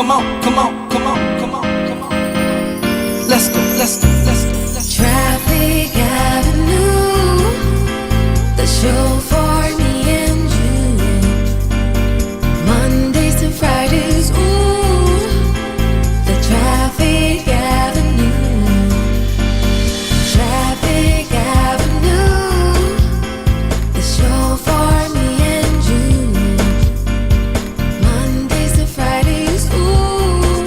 come on, come on, come on, come on, come on. Let's go, let's go, let's go, let's go. Traffic Avenue, the show for me and you. Mondays to Fridays, ooh, the Traffic Avenue. Traffic Avenue, the show for me and you. Mondays to Fridays, ooh,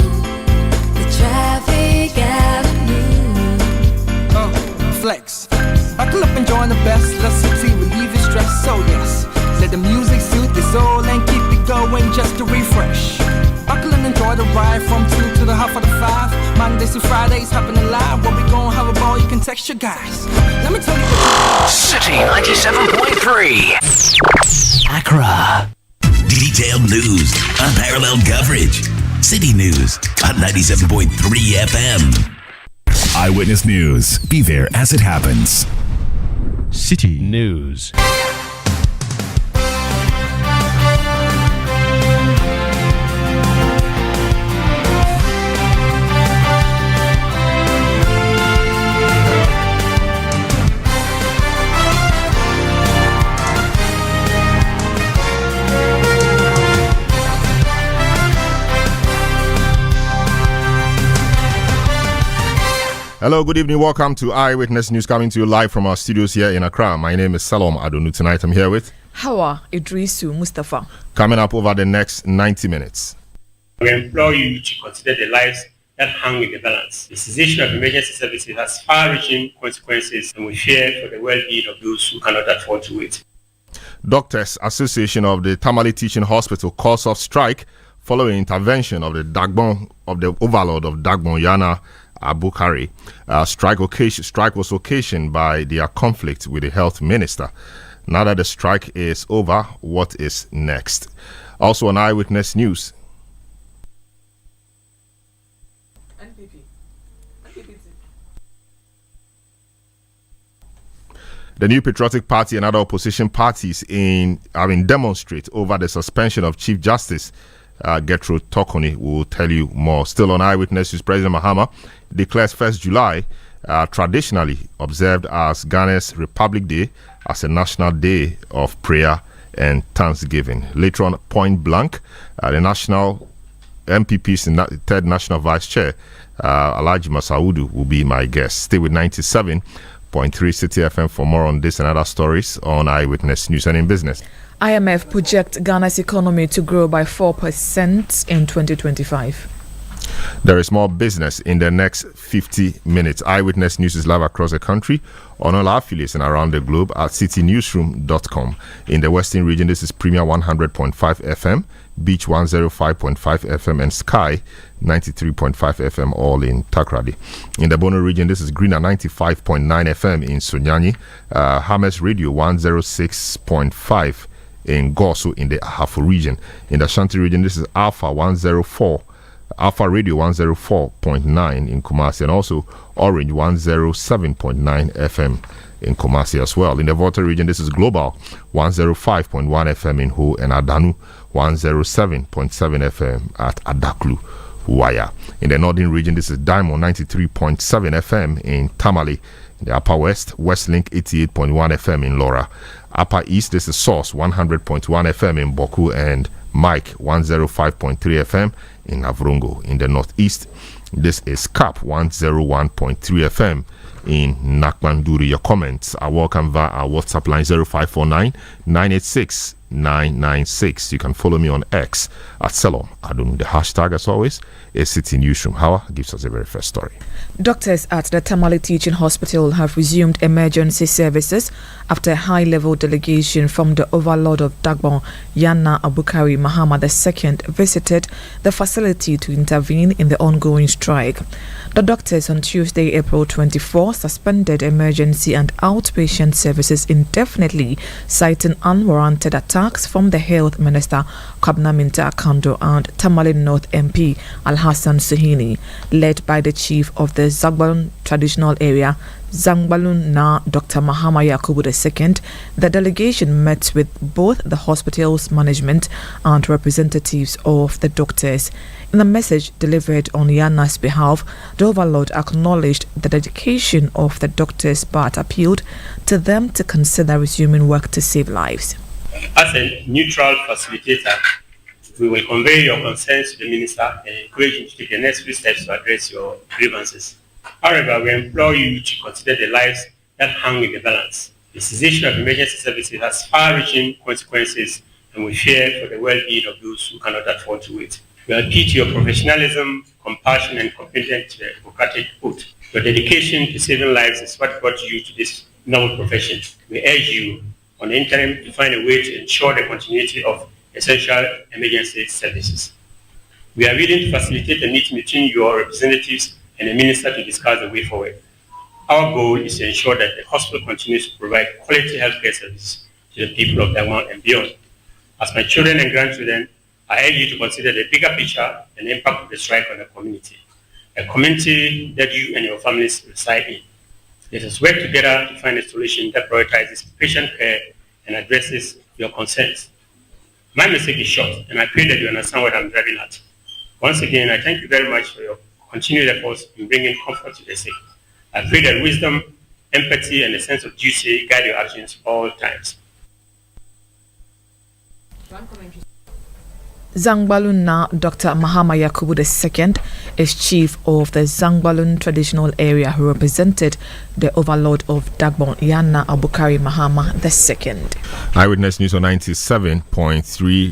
the Traffic Avenue. Flex. Buckle up and join the best. Let Citi relieve your stress. So yes, let the music soothe your soul and keep it going just to refresh. Buckle and enjoy the ride from 2 to the half of the 5. Mondays to Fridays happening live. Where we gon' have a ball, you can text your guys. Let me tell you what Citi 97.3 Accra. Detailed news, unparalleled coverage. City News on 97.3 FM. Eyewitness News. Be there as it happens. City News. Hello, good evening. Welcome to Eyewitness News, coming to you live from our studios here in Accra. My name is Salom Adonu. Tonight I'm here with Hawa Idrisu Mustafa. Coming up over the next 90 minutes. We implore you to consider the lives that hang in the balance. The cessation of emergency services has far-reaching consequences, and we fear for the well-being of those who cannot afford to wait. Doctors Association of the Tamale Teaching Hospital calls off strike following intervention of the overlord of Dagbon, Yana Abukari. Strike was occasioned by their conflict with the health minister. Now that the strike is over, what is next? Also on Eyewitness News. The New Patriotic Party and other opposition parties demonstrate over the suspension of Chief Justice Gertrude Tokoni. Will tell you more. Still on Eyewitness News, President Mahama declares 1st July traditionally observed as Ghana's Republic Day as a national day of prayer and thanksgiving. Later on, point blank, the national MPP's third national vice chair, Alhaji Masaudu, will be my guest. Stay with 97.3 Citi FM for more on this and other stories on Eyewitness News and in business. IMF projects Ghana's economy to grow by 4% in 2025. There is more business in the next 50 minutes. Eyewitness News is live across the country on all our affiliates and around the globe at citinewsroom.com. In the Western region, this is Premier 100.5 FM, Beach 105.5 FM, and Sky 93.5 FM, all in Takrady. In the Bono region, this is Greener 95.9 FM in Sunyani, Hames Radio 106.5 in Gosu in the Ahafo region. In the Ashanti region, this is Alpha Radio 104.9 in Kumasi, and also Orange 107.9 FM in Kumasi as well. In the Volta region, this is Global 105.1 FM in Ho, and Adanu 107.7 FM at Adaklu, Waya. In the Northern region, this is Diamond 93.7 FM in Tamale. In the Upper West, Westlink 88.1 FM in Laura. Upper East, this is Source 100.1 FM in Boku, and Mike 105.3 FM in Avrongo. In the Northeast, this is CAP 101.3 FM in Nakmanduri. Your comments are welcome via our WhatsApp line 0549 986 996. You can follow me on X at Salom Adun. The hashtag, as always, is Citi Newsroom. Hawa gives us the very first story. Doctors at the Tamale Teaching Hospital have resumed emergency services after a high-level delegation from the overlord of Dagbon, Yana Abukari Mahama II, visited the facility to intervene in the ongoing strike. The doctors on Tuesday, April 24, suspended emergency and outpatient services indefinitely, citing unwarranted attack remarks from the Health Minister Kwabena Minta Akando and Tamale North MP Alhassan Suhini, led by the Chief of the Zangbalun Traditional Area, Zangbalun Na Dr. Mahama Yakubu II. The delegation met with both the hospital's management and representatives of the doctors. In a message delivered on Yana's behalf, the overlord acknowledged the dedication of the doctors but appealed to them to consider resuming work to save lives. As a neutral facilitator, we will convey your concerns to the Minister and encourage him to take the necessary steps to address your grievances. However, we implore you to consider the lives that hang in the balance. The cessation of emergency services has far-reaching consequences, and we fear for the well-being of those who cannot afford to wait. We appeal to your professionalism, compassion, and commitment to the Hippocratic Oath. Your dedication to saving lives is what brought you to this noble profession. We urge you, on the interim, to find a way to ensure the continuity of essential emergency services. We are willing to facilitate a meeting between your representatives and the Minister to discuss the way forward. Our goal is to ensure that the hospital continues to provide quality healthcare services to the people of Dagmon and beyond. As my children and grandchildren, I urge you to consider the bigger picture and the impact of the strike on the community, a community that you and your families reside in. Let us work together to find a solution that prioritizes patient care and addresses your concerns. My message is short, and I pray that you understand what I'm driving at. Once again, I thank you very much for your continued efforts in bringing comfort to the sick. I pray that wisdom, empathy, and a sense of duty guide your actions all times. Zangbalun Na Dr. Mahama Yakubu II is chief of the Zangbalun Traditional Area who represented the overlord of Dagbon, Yana Abukari Mahama II. Eyewitness News on 97.3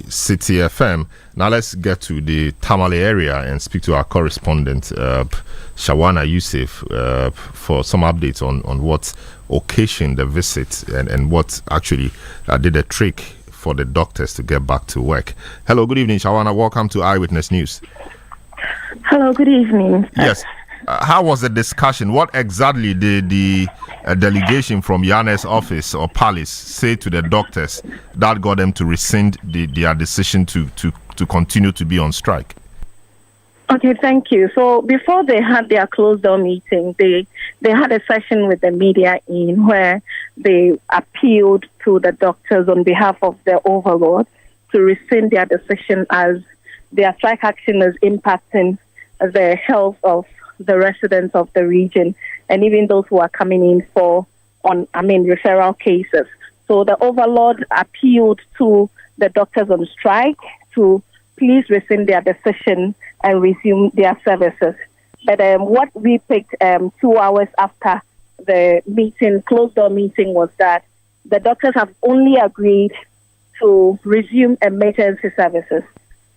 Citi FM. Now let's get to the Tamale area and speak to our correspondent, Shawana Yusuf, for some updates on what occasioned the visit and what actually did a trick for the doctors to get back to work. Hello, good evening, Shawana. Welcome to Eyewitness News. Hello, good evening. Yes. How was the discussion? What exactly did the delegation from Yane's office or palace say to the doctors that got them to rescind their decision to continue to be on strike? Okay, thank you. So before they had their closed-door meeting, they had a session with the media in where they appealed to the doctors on behalf of the overlord to rescind their decision as their strike action is impacting the health of the residents of the region and even those who are coming in for referral cases. So the overlord appealed to the doctors on strike to please rescind their decision and resume their services. But what we picked 2 hours after the meeting, closed-door meeting, was that the doctors have only agreed to resume emergency services.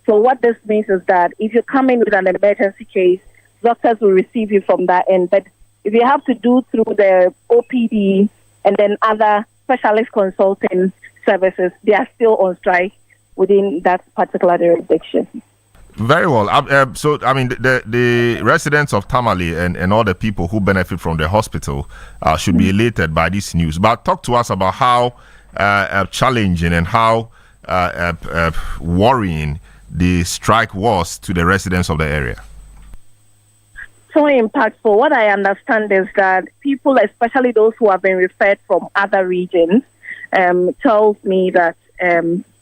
So what this means is that if you come in with an emergency case, doctors will receive you from that end. But if you have to do through the OPD and then other specialist consulting services, they are still on strike within that particular jurisdiction. Very well. So, I mean, the residents of Tamale and all the people who benefit from the hospital should be elated by this news. But talk to us about how challenging and how worrying the strike was to the residents of the area. So impactful. What I understand is that people, especially those who have been referred from other regions, tells me that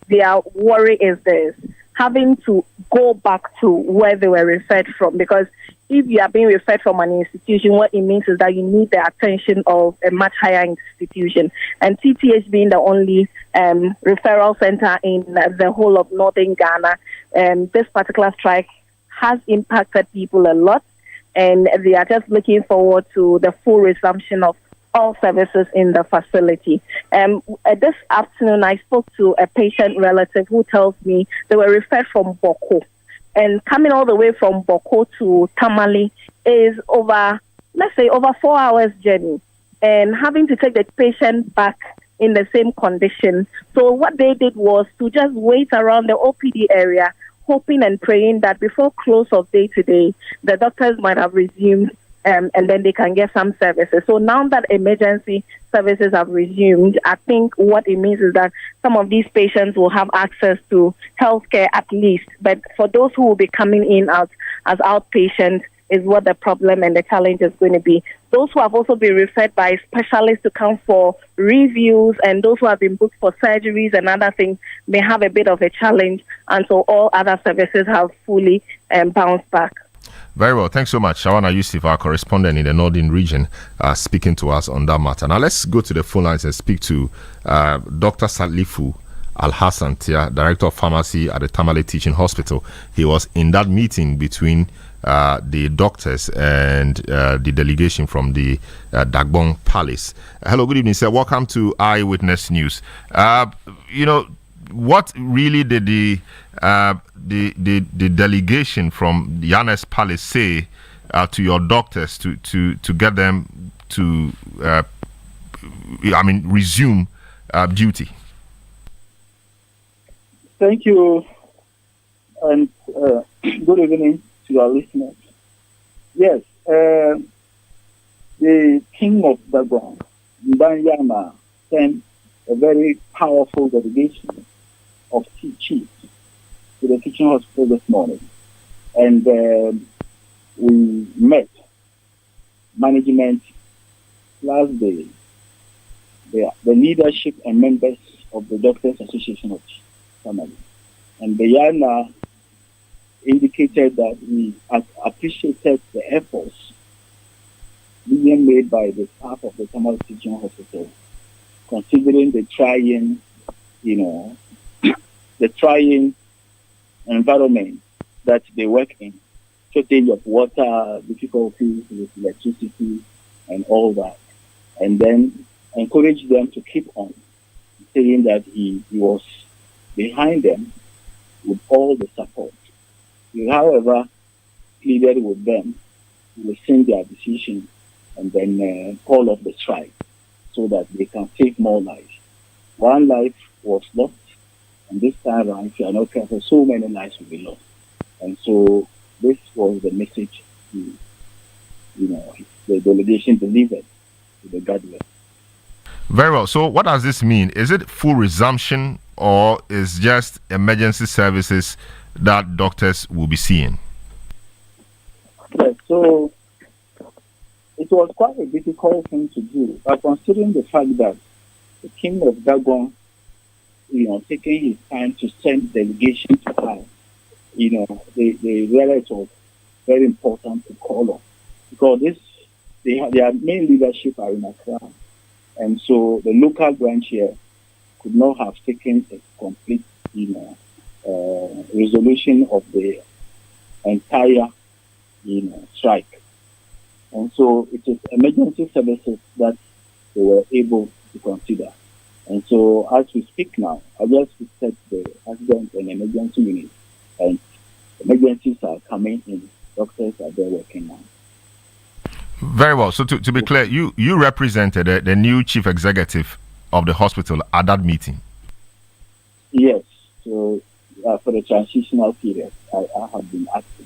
their worry is this: having to go back to where they were referred from. Because if you are being referred from an institution, what it means is that you need the attention of a much higher institution. And TTH being the only referral center in the whole of northern Ghana, this particular strike has impacted people a lot. And they are just looking forward to the full resumption of all services in the facility. This afternoon, I spoke to a patient relative who tells me they were referred from Boko. And coming all the way from Boko to Tamale is over 4 hours journey. And having to take the patient back in the same condition. So what they did was to just wait around the OPD area, hoping and praying that before close of day today, the doctors might have resumed and then they can get some services. So now that emergency services have resumed, I think what it means is that some of these patients will have access to healthcare at least. But for those who will be coming in as outpatients is what the problem and the challenge is going to be. Those who have also been referred by specialists to come for reviews and those who have been booked for surgeries and other things may have a bit of a challenge until all other services have fully bounced back. Very well. Thanks so much. Shawana Yusuf, our correspondent in the Northern region, speaking to us on that matter. Now, let's go to the phone lines and speak to Dr. Salifu Al-Hassan Tia, Director of Pharmacy at the Tamale Teaching Hospital. He was in that meeting between the doctors and the delegation from the Dagbon Palace. Hello, good evening, sir. Welcome to Eyewitness News. What really did the delegation from the Yanes Palace say to your doctors to get them to resume duty? Thank you, and good evening to our listeners. Yes, the King of Dagon, Mbanyama, sent a very powerful delegation of chiefs to the teaching hospital this morning. And we met management plus the leadership and members of the Doctors Association of Tamale. And the Yana indicated that we appreciated the efforts being made by the staff of the Tamale Teaching Hospital, considering the trying environment that they work in, shortage of water, difficulties with electricity, and all that. And then encourage them to keep on, saying that he was behind them with all the support. He, however, pleaded with them to rescind their decision and then call off the strike so that they can save more lives. One life was lost, and this time around, if you are not careful, so many lives will be lost. And so this was the message the delegation delivered to the government. Very well. So what does this mean? Is it full resumption or is just emergency services that doctors will be seeing? Yes, so it was quite a difficult thing to do, but considering the fact that the King of Dagon, taking his time to send delegation to us, they realized it was very important to call on, because their main leadership are in Accra, and so the local branch here could not have taken a complete, resolution of the entire, strike. And so it is emergency services that they were able to consider. And so as we speak now, I just visited the accident and emergency unit, and emergencies are coming in. Doctors are there working now. Very well. So to be clear, you represented the new chief executive of the hospital at that meeting? Yes. So for the transitional period, I have been acting.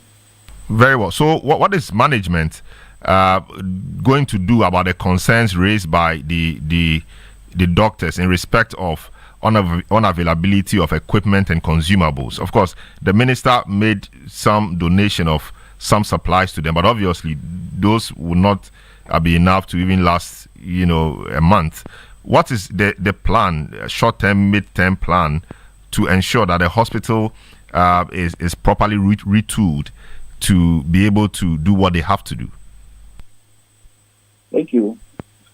Very well. So what is management going to do about the concerns raised by the doctors in respect of unavailability of equipment and consumables? Of course, the minister made some donation of some supplies to them, but obviously those will not be enough to even last, a month. What is the plan, short-term, mid-term plan, to ensure that the hospital is properly retooled to be able to do what they have to do? Thank you.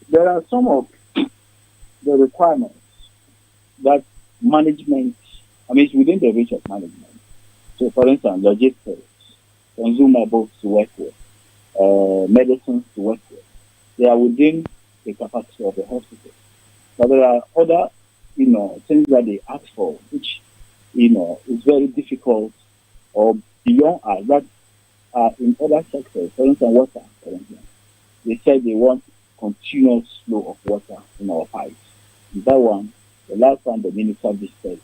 There are some of the requirements that management, it's within the reach of management. So, for instance, logistics, consumables to work with, medicines to work with. They are within the capacity of the hospital. But there are other, things that they ask for, which, is very difficult or beyond us, that are in other sectors. For instance, water, for instance. They said they want continuous flow of water in our pipes. And that one, the last time the minister visited,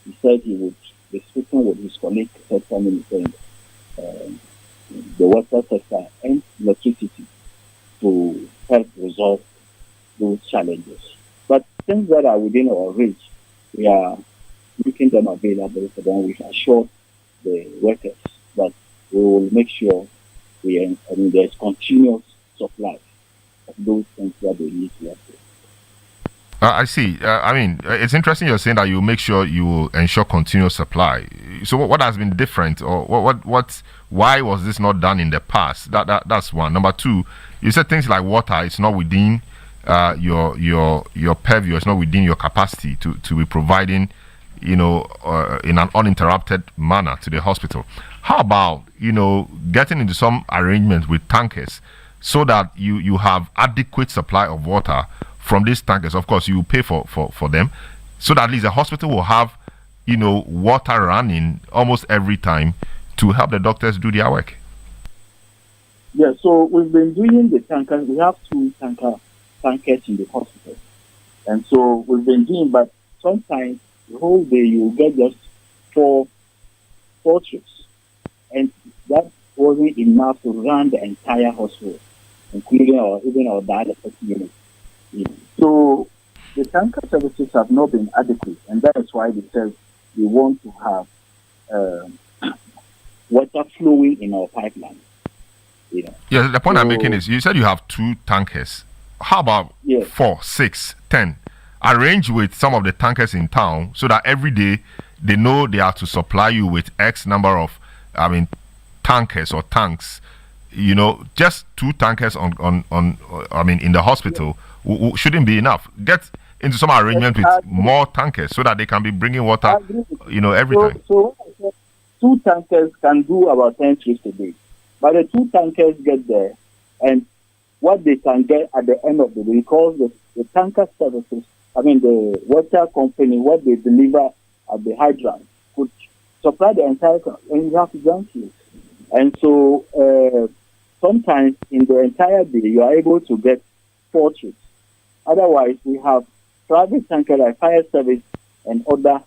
he said he would be speaking with his colleague, sector minister, the water sector and electricity, to help resolve those challenges. But things that are within our reach, we are making them available for them. We assure the workers that we will make sure there's continuous supply of those things that they need to have. I see. It's interesting you're saying that you make sure you will ensure continuous supply. So what has been different, or why was this not done in the past? That's one. Number two, you said things like water. It's not within your purview. It's not within your capacity to be providing, in an uninterrupted manner to the hospital. How about getting into some arrangements with tankers so that you have adequate supply of water from these tankers? Of course, you pay for them, so that at least the hospital will have, water running almost every time to help the doctors do their work. Yeah, so we've been doing the tankers. We have 2 tankers in the hospital, and so we've been doing. But sometimes the whole day you get just 4 trips, and that wasn't enough to run the entire hospital, including our dialysis unit. So the tanker services have not been adequate, and that is why they said we want to have water flowing in our pipeline. Yeah, the point I'm making is, you said you have 2 tankers. How about 4, 6, 10? Arrange with some of the tankers in town so that every day they know they are to supply you with X number of, tankers or tanks. Just 2 tankers in the hospital shouldn't be enough. Get into some arrangement with more tankers so that they can be bringing water, every time. So 2 tankers can do about 10 trips a day. But the 2 tankers get there, and what they can get at the end of the day, because the tanker services, the water company, what they deliver at the hydrant could supply the entire, and you have to junction. And so sometimes in the entire day, you are able to get 4 trips. Otherwise, we have private tankers like fire service and other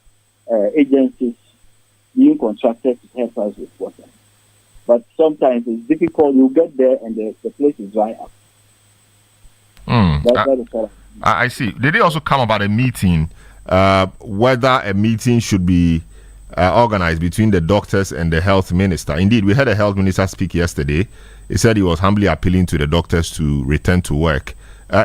agencies being contracted to help us with water. But sometimes it's difficult. You get there and the place is dry up. I see. Did they also come about a meeting, whether a meeting should be organized between the doctors and the health minister? Indeed, we had a health minister speak yesterday. He said he was humbly appealing to the doctors to return to work.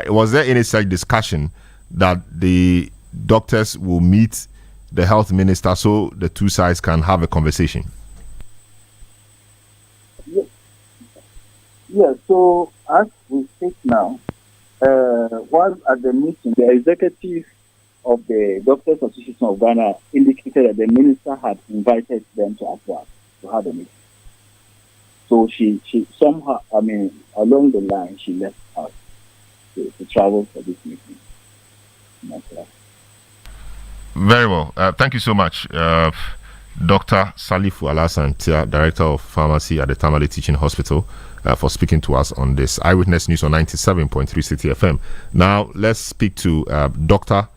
Was there any such discussion that the doctors will meet the health minister so the 2 sides can have a conversation? Yeah, so as we speak now, while at the meeting, the executive of the Doctors Association of Ghana indicated that the minister had invited them to Accra to have a meeting. So she somehow, along the line, she left us to travel for this meeting. Very well. Thank you so much, Dr. Salifu Alasan, Director of Pharmacy at the Tamale Teaching Hospital, for speaking to us on this. Eyewitness News on 97.3 Citi FM. Now, let's speak to Dr.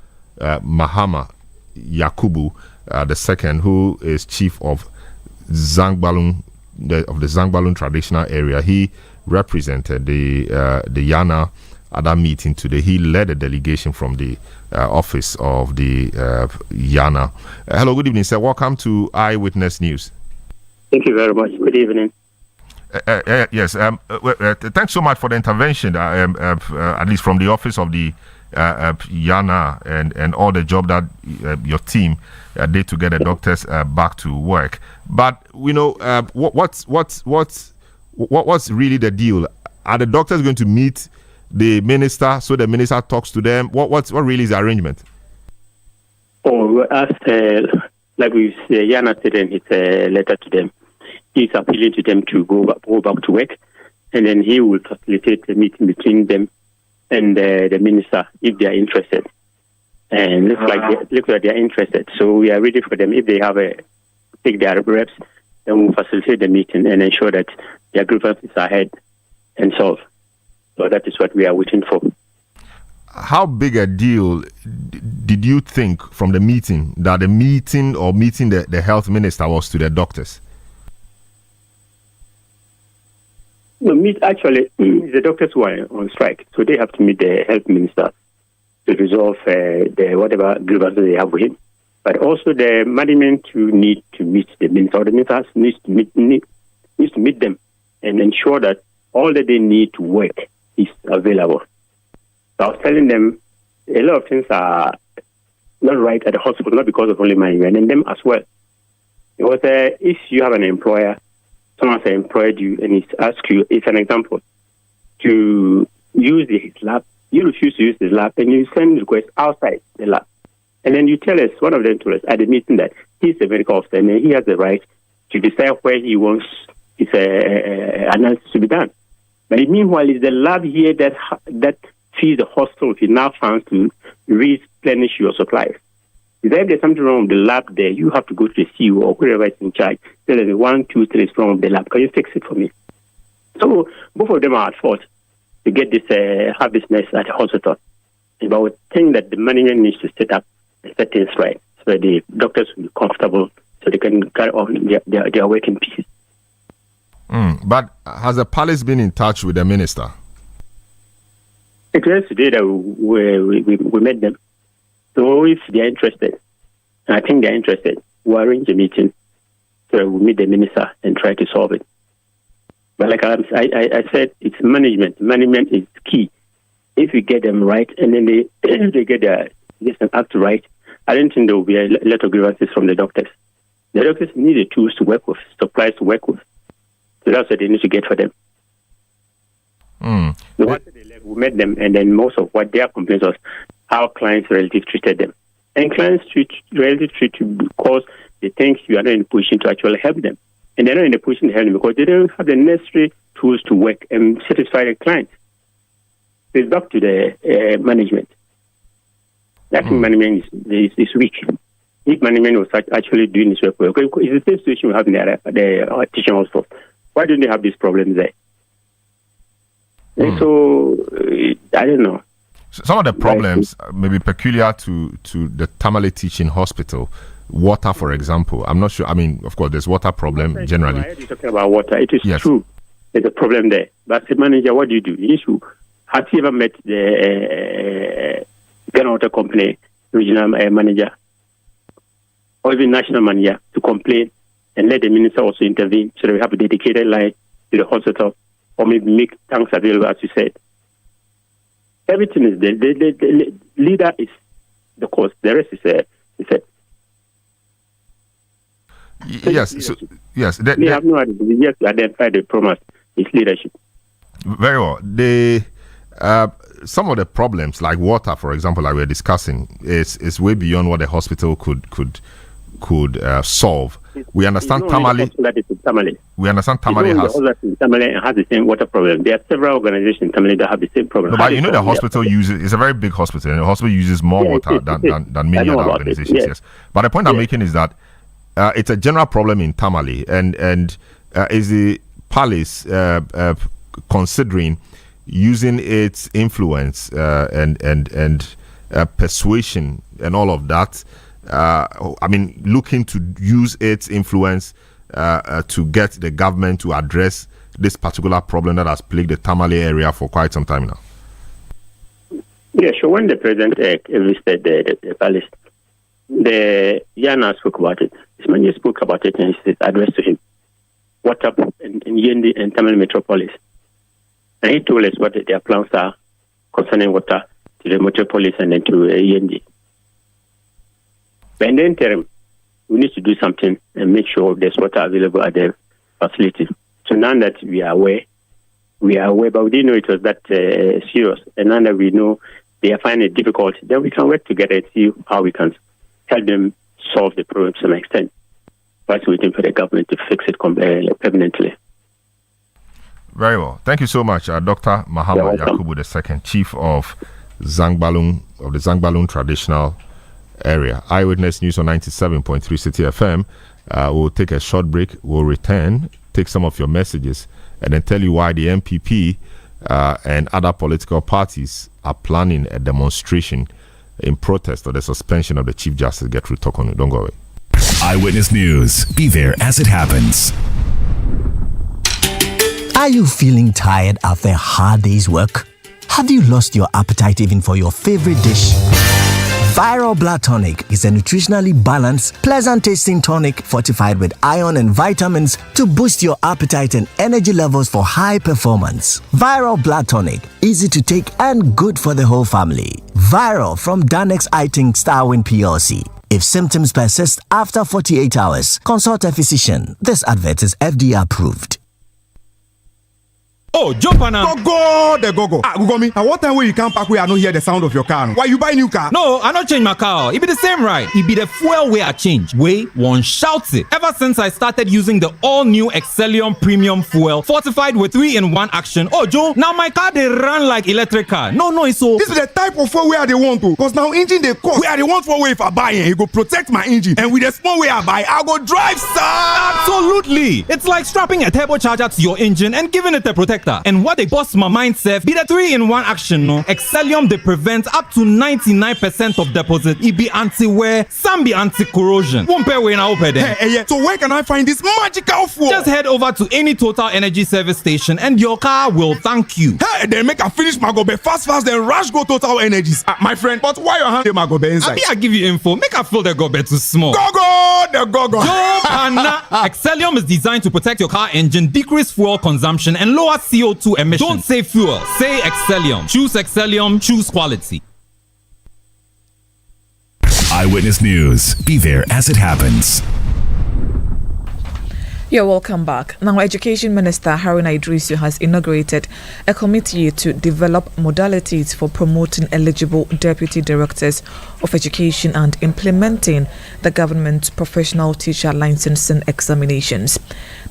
Mahama Yakubu II, who is Chief of Zangbalun, of the Zangbalun traditional area. He represented the Yana at that meeting today. He led a delegation from the office of the Yana. Hello, good evening, sir. Welcome to Eyewitness News. Thank you very much. Good evening. Yes. Thanks so much for the intervention, at least from the office of the Yana and all the job that your team did to get the doctors back to work. But we know what's really the deal? Are the doctors going to meet the minister so the minister talks to them? What really is the arrangement? Like we say, Yana said in his letter to them, he's appealing to them to go back to work, and then he will facilitate the meeting between them and the minister if they are interested. And looks like they are interested. So we are ready for them. If they have take their reps, then we'll facilitate the meeting and ensure that their grievances are heard and solved. So that is what we are waiting for. How big a deal did you think from the meeting that the meeting the health minister was to the doctors? No, actually, the doctors who are on strike, so they have to meet the health minister to resolve the whatever grievances they have with him. But also the management need to meet the minister, or the minister needs to meet them and ensure that all that they need to work is available. So I was telling them a lot of things are not right at the hospital, not because of only management, and them as well. Because if you have an employer, someone has employed you and he's asked you, it's an example, to use his lab, you refuse to use his lab, and you send requests outside the lab. And then you tell us, one of them told us at the meeting that he's a medical officer and he has the right to decide where he wants his analysis to be done. But meanwhile, it's the lab here that feeds the hospital with enough funds to replenish your supplies. If there's something wrong with the lab there, you have to go to the CEO or whoever is in charge. Tell them 1, 2, 3 is wrong with the lab. Can you fix it for me? So both of them are at fault to get this have business at the hospital. But we think that the management needs to set up set things right so that the doctors will be comfortable so they can carry on their work in peace. But has the palace been in touch with the minister? It was today that we met them. So if they are interested, and I think they are interested, we'll arrange a meeting so that we'll meet the minister and try to solve it. But like I said, it's management. Management is key. If we get them right and then they get their act right, I don't think there will be a lot of grievances from the doctors. The doctors need the tools to work with, supplies to work with. So that's what they need to get for them. So after they left, we met them, and then most of what their complaints was how clients' relatives treated them. And clients relatives treat you because they think you are not in a position to actually help them. And they're not in a position to help them because they don't have the necessary tools to work and satisfy the clients. So it's back to the management. I think management is weak. If management was actually doing this work well, it's the same situation we have in the teaching hospital. Why don't they have these problems there? And so, I don't know. Some of the problems may be peculiar to the Tamale Teaching Hospital. Water, for example. I'm not sure. I mean, of course, there's water problem generally. I heard you talking about water. It is true. There's a problem there. But as a manager, what do? Have you ever met the Ghana Water Company regional manager or even national manager to complain and let the minister also intervene so that we have a dedicated line to the hospital or maybe make tanks available, as you said? Everything is there. The leader is the cause. The rest is said. Yes. Yes. They have no idea. We just identify the promise. It's leadership. Very well. Some of the problems, like water, for example, like we're discussing, is way beyond what the hospital could solve. We understand Tamale. We understand Tamale has. Tamale has the same water problem. There are several organizations in Tamale that have the same problem. No, but the hospital uses. It's a very big hospital, and the hospital uses more water than many other organizations. Yes. But the point I'm making is that it's a general problem in Tamale, and is the palace considering using its influence and persuasion and all of that? Looking to use its influence to get the government to address this particular problem that has plagued the Tamale area for quite some time now. Yeah, sure. When the president visited the palace, the Yana spoke about it. His manager spoke about it and he addressed to him what up in Yendi and Tamale Metropolis. And he told us what their plans are concerning water to the Metropolis and then to Yendi. But in the interim, we need to do something and make sure there's water available at the facility. So now that we are aware, but we didn't know it was that serious. And now that we know they are finding it difficult, then we can work together and see how we can help them solve the problem to some extent. Whilst waiting for the government to fix it permanently. Very well. Thank you so much, Dr. Muhammad Yakubu II, Chief of the Zangbalun Traditional Area. Eyewitness News on 97.3 Citi FM. We'll take a short break. We'll return, take some of your messages, and then tell you why the MPP and other political parties are planning a demonstration in protest of the suspension of the Chief Justice. Get through talk on it. Don't go away. Eyewitness News. Be there as it happens. Are you feeling tired after a hard day's work? Have you lost your appetite even for your favorite dish? Viral Blood Tonic is a nutritionally balanced, pleasant-tasting tonic fortified with iron and vitamins to boost your appetite and energy levels for high performance. Viral Blood Tonic, easy to take and good for the whole family. Viral from Danex Iting Starwin PLC. If symptoms persist after 48 hours, consult a physician. This advert is FDA approved. Oh, jump on now. Go. Go me. And what time when you come back where I don't hear the sound of your car? Why you buy new car? No, I not change my car. It be the same ride. It be the fuel way I change. Way one shouts it. Ever since I started using the all-new Excellium Premium Fuel, fortified with 3-in-1 action. Oh, Joe, now my car they run like electric car. No, so. This is the type of fuel where they want to. Because now engine they cost. Where they want for way if I buy it, it go protect my engine. And with the small way I buy, I go drive, sir. Absolutely. It's like strapping a turbocharger to your engine and giving it a protector. And what they bust my mind, Seth, be the 3-in-1 action, no? Excellium, they prevent up to 99% of deposit. It be anti-wear, some be anti-corrosion. Won't pay when I open them. Hey, so where can I find this magical fuel? Just head over to any Total Energy service station and your car will thank you. Hey, then make a finish my gobe fast, then rush go Total Energies. My friend, but why your hand my gobe inside? I give you info. Make a fill the gobe too small. Go. Excellium is designed to protect your car engine, decrease fuel consumption, and lower CO2 emissions. Don't say fuel, say Excellium. Choose Excellium, choose quality. Eyewitness News. Be there as it happens. You're welcome back. Now, Education Minister Haruna Idrisu has inaugurated a committee to develop modalities for promoting eligible deputy directors of education and implementing the government's professional teacher licensing examinations.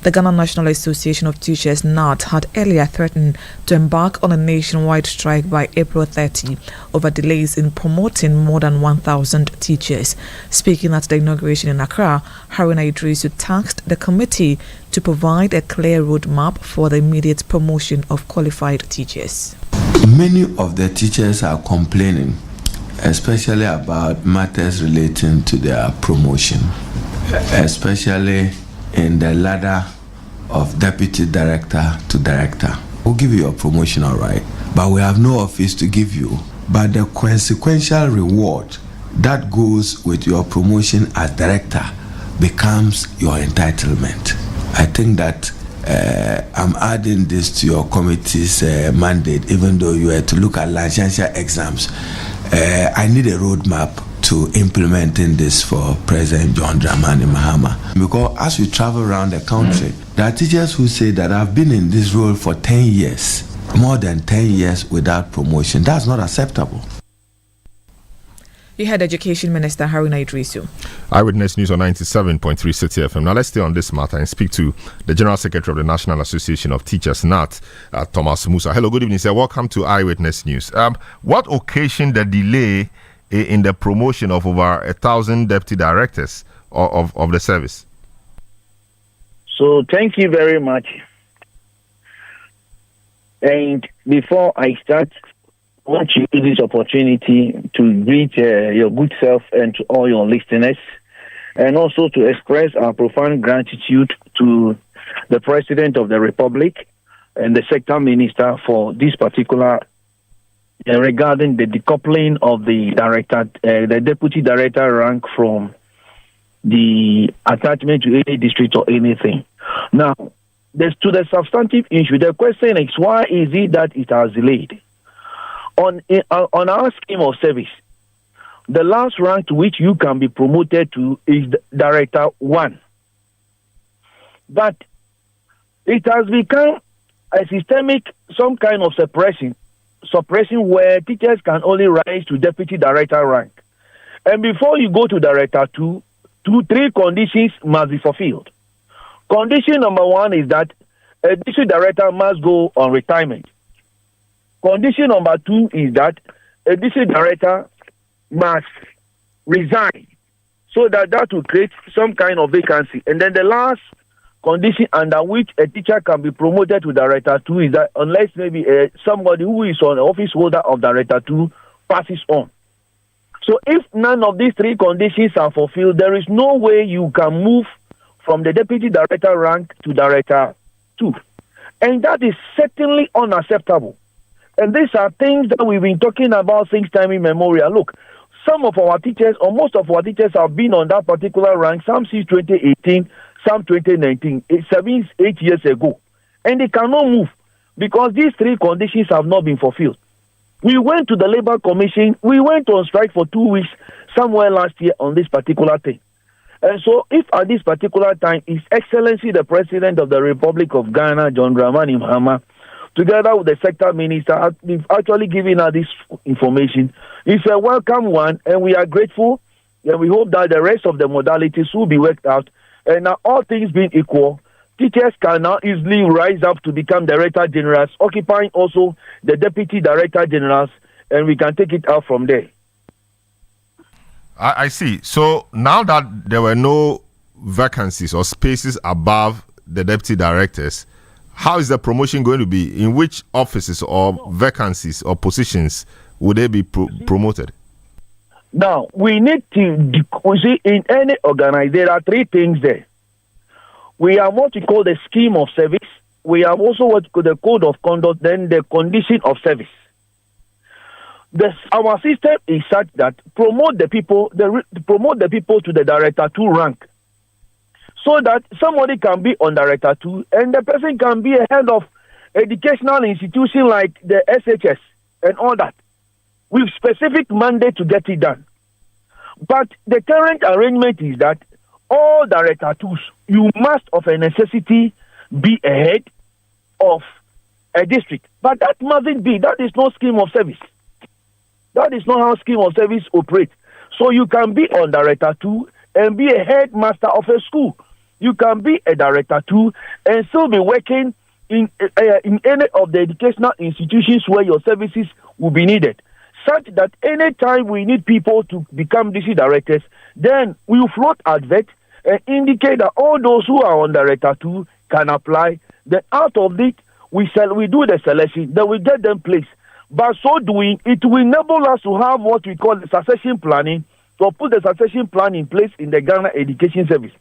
The Ghana National Association of Teachers, NAT, had earlier threatened to embark on a nationwide strike by April 30 over delays in promoting more than 1,000 teachers. Speaking at the inauguration in Accra, Haruna Idrisu tasked the committee to provide a clear roadmap for the immediate promotion of qualified teachers. Many of the teachers are complaining, especially about matters relating to their promotion, especially in the ladder of deputy director to director. We'll give you a promotion, all right, but we have no office to give you. But the consequential reward that goes with your promotion as director becomes your entitlement. I think that I'm adding this to your committee's mandate, even though you had to look at licensure exams. I need a roadmap to implementing this for President John Dramani Mahama. Because as we travel around the country, there are teachers who say that I've been in this role for 10 years, more than 10 years without promotion. That's not acceptable. You had Education Minister Haruna Idrisu. Eyewitness News on 97.3 Citi FM. Now let's stay on this matter and speak to the General Secretary of the National Association of Teachers, NAT, Thomas Musa. Hello, good evening, sir. Welcome to Eyewitness News. What occasioned the delay in the promotion of over 1,000 deputy directors of the service? So thank you very much. And before I start, I want to use this opportunity to greet your good self and to all your listeners, and also to express our profound gratitude to the President of the Republic and the Sector Minister for this particular regarding the decoupling of the director, the deputy director rank from the attachment to any district or anything. Now, to the substantive issue, the question is, why is it that it has delayed? On our scheme of service, the last rank to which you can be promoted to is Director 1. But it has become a systemic, some kind of suppression where teachers can only rise to Deputy Director rank. And before you go to Director 2, 3 conditions must be fulfilled. Condition number 1 is that a district director must go on retirement. Condition number 2 is that a district director must resign, so that will create some kind of vacancy. And then the last condition under which a teacher can be promoted to Director 2 is that unless maybe somebody who is on the office holder of Director 2 passes on. So if none of these 3 conditions are fulfilled, there is no way you can move from the Deputy Director rank to Director 2. And that is certainly unacceptable. And these are things that we've been talking about since time immemorial. Look, some of our teachers, or most of our teachers, have been on that particular rank, some since 2018, some 2019, 8 years ago. And they cannot move because these three conditions have not been fulfilled. We went to the Labour Commission, we went on strike for 2 weeks somewhere last year on this particular thing. And so if at this particular time His Excellency the President of the Republic of Ghana, John Dramani Mahama, together with the sector minister, have actually given us this information, it's a welcome one, and we are grateful, and we hope that the rest of the modalities will be worked out. And now, all things being equal, teachers can now easily rise up to become director generals, occupying also the deputy director generals, and we can take it out from there. I see. So now that there were no vacancies or spaces above the deputy directors, how is the promotion going to be? In which offices or vacancies or positions would they be promoted? Now, we need to see in any organization, there are three things there. We have what we call the scheme of service. We have also what we call the code of conduct, then the condition of service. Our system is such that promote the people to the director 2 rank, so that somebody can be on director 2 and the person can be a head of educational institution like the SHS and all that, with specific mandate to get it done. But the current arrangement is that all director 2s, you must of a necessity be a head of a district. But that mustn't be. That is no scheme of service. That is not how scheme of service operates. So you can be on director 2 and be a headmaster of a school. You can be a director 2 and still be working in any of the educational institutions where your services will be needed. Such that any time we need people to become DC directors, then we will float advert and indicate that all those who are on director 2 can apply. Then out of it, we do the selection, then we get them placed. By so doing, it will enable us to have what we call the succession planning, to put the succession plan in place in the Ghana Education Service,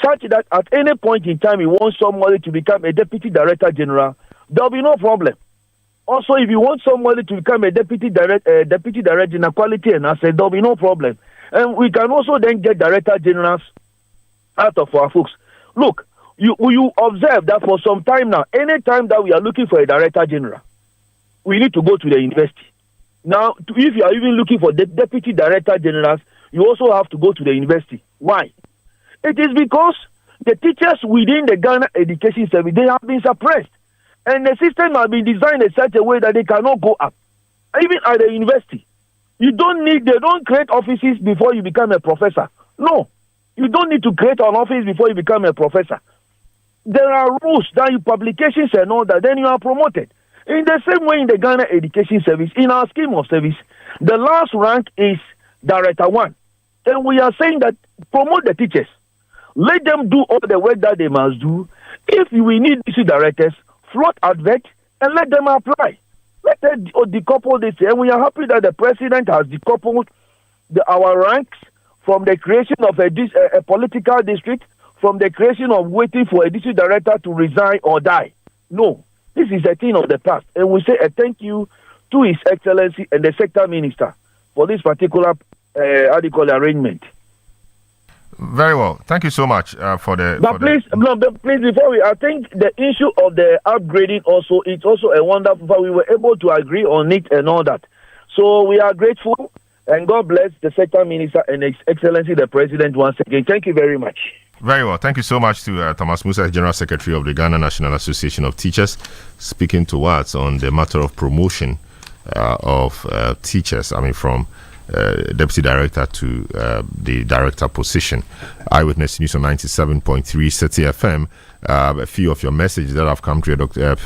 such that at any point in time we want somebody to become a deputy director general, there will be no problem. Also, if you want somebody to become a deputy director general quality and asset, there will be no problem. And we can also then get director generals out of our folks. Look, you observe that for some time now, any time that we are looking for a director general, we need to go to the university. Now, if you are even looking for the deputy director generals, you also have to go to the university. Why? It is because the teachers within the Ghana Education Service, they have been suppressed. And the system has been designed in such a way that they cannot go up. Even at the university, they don't create offices before you become a professor. No, you don't need to create an office before you become a professor. There are rules, that you publications and all that, then you are promoted. In the same way in the Ghana Education Service, in our scheme of service, the last rank is Director 1. And we are saying that promote the teachers. Let them do all the work that they must do. If we need DC directors, float advert and let them apply. Let them decouple this. And we are happy that the president has decoupled our ranks from the creation of a political district, from the creation of waiting for a DC director to resign or die. No. This is a thing of the past. And we say a thank you to His Excellency and the sector minister for this particular arrangement. Very well. Thank you so much for the... Please, before I think the issue of the upgrading also, it's also a wonderful, we were able to agree on it and all that. So we are grateful, and God bless the sector minister and His Excellency the President once again. Thank you very much. Very well. Thank you so much to Thomas Musa, General Secretary of the Ghana National Association of Teachers, speaking to us on the matter of promotion of teachers, from Deputy Director to the Director position. Eyewitness News on 97.3 Citi FM. A few of your messages that have come to Dr.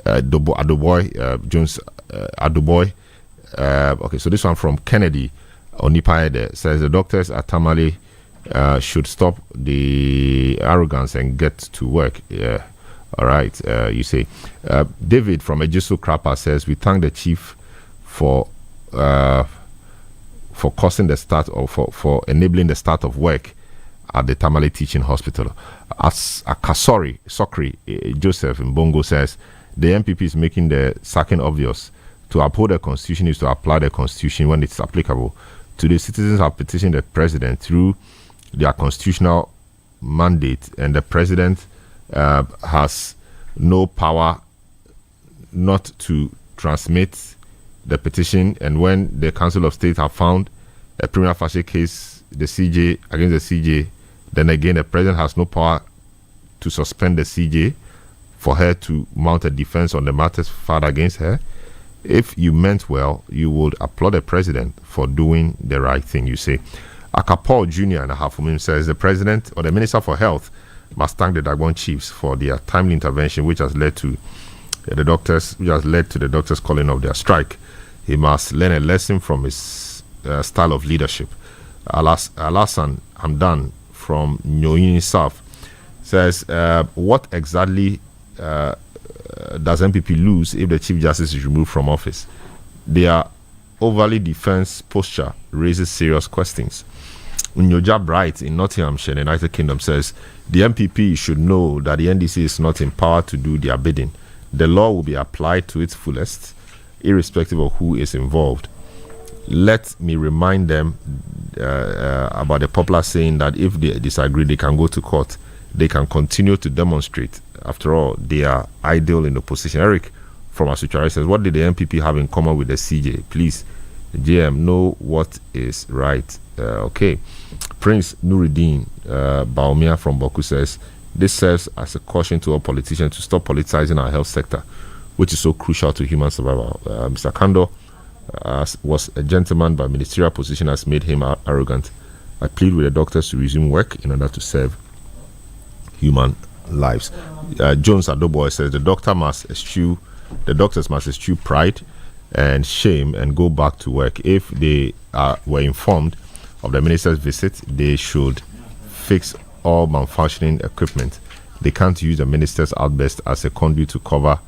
Adoboy, Jones Adoboy. Okay, so this one from Kennedy Onipaede says the doctors at Tamale should stop the arrogance and get to work. Yeah, all right. You say David from Ejisu Krapa says we thank the chief for causing the start of for enabling the start of work at the Tamale Teaching Hospital. As Akasori Sokri Joseph in Bongo says, the MPP is making the sacking obvious. To uphold the constitution is to apply the constitution when it's applicable. Today, citizens have petitioned the president through their constitutional mandate, and the president has no power not to transmit the petition. And when the Council of State have found a prima facie case, the CJ against the CJ, then again the president has no power to suspend the CJ for her to mount a defense on the matters filed against her. If you meant well, you would applaud the president for doing the right thing, you say. Akapol Jr. and Ahafumim says the president or the Minister for Health must thank the Dagbon chiefs for their timely intervention, which has led to the doctors calling off their strike. He must learn a lesson from his style of leadership. Alasan Hamdan from Nyoini South says, what exactly does MPP lose if the Chief Justice is removed from office? Their overly defense posture raises serious questions. Unyoja Bright in Nottinghamshire, United Kingdom, says the MPP should know that the NDC is not empowered to do their bidding. The law will be applied to its fullest, irrespective of who is involved. Let me remind them about the popular saying that if they disagree, they can go to court. They can continue to demonstrate. After all, they are ideal in opposition. Eric from Asuchari says, what did the MPP have in common with the CJ? Please, JM, know what is right. Okay. Prince Nuruddin Baumia from Boku says, this serves as a caution to all politicians to stop politicizing our health sector, which is so crucial to human survival. Mr. Kando was a gentleman, but ministerial position has made him arrogant. I plead with the doctors to resume work in order to serve human lives. Jones Adoboy says the doctors must eschew pride and shame and go back to work. If they were informed of the minister's visit, they should fix all malfunctioning equipment. They can't use the minister's outburst as a conduit to cover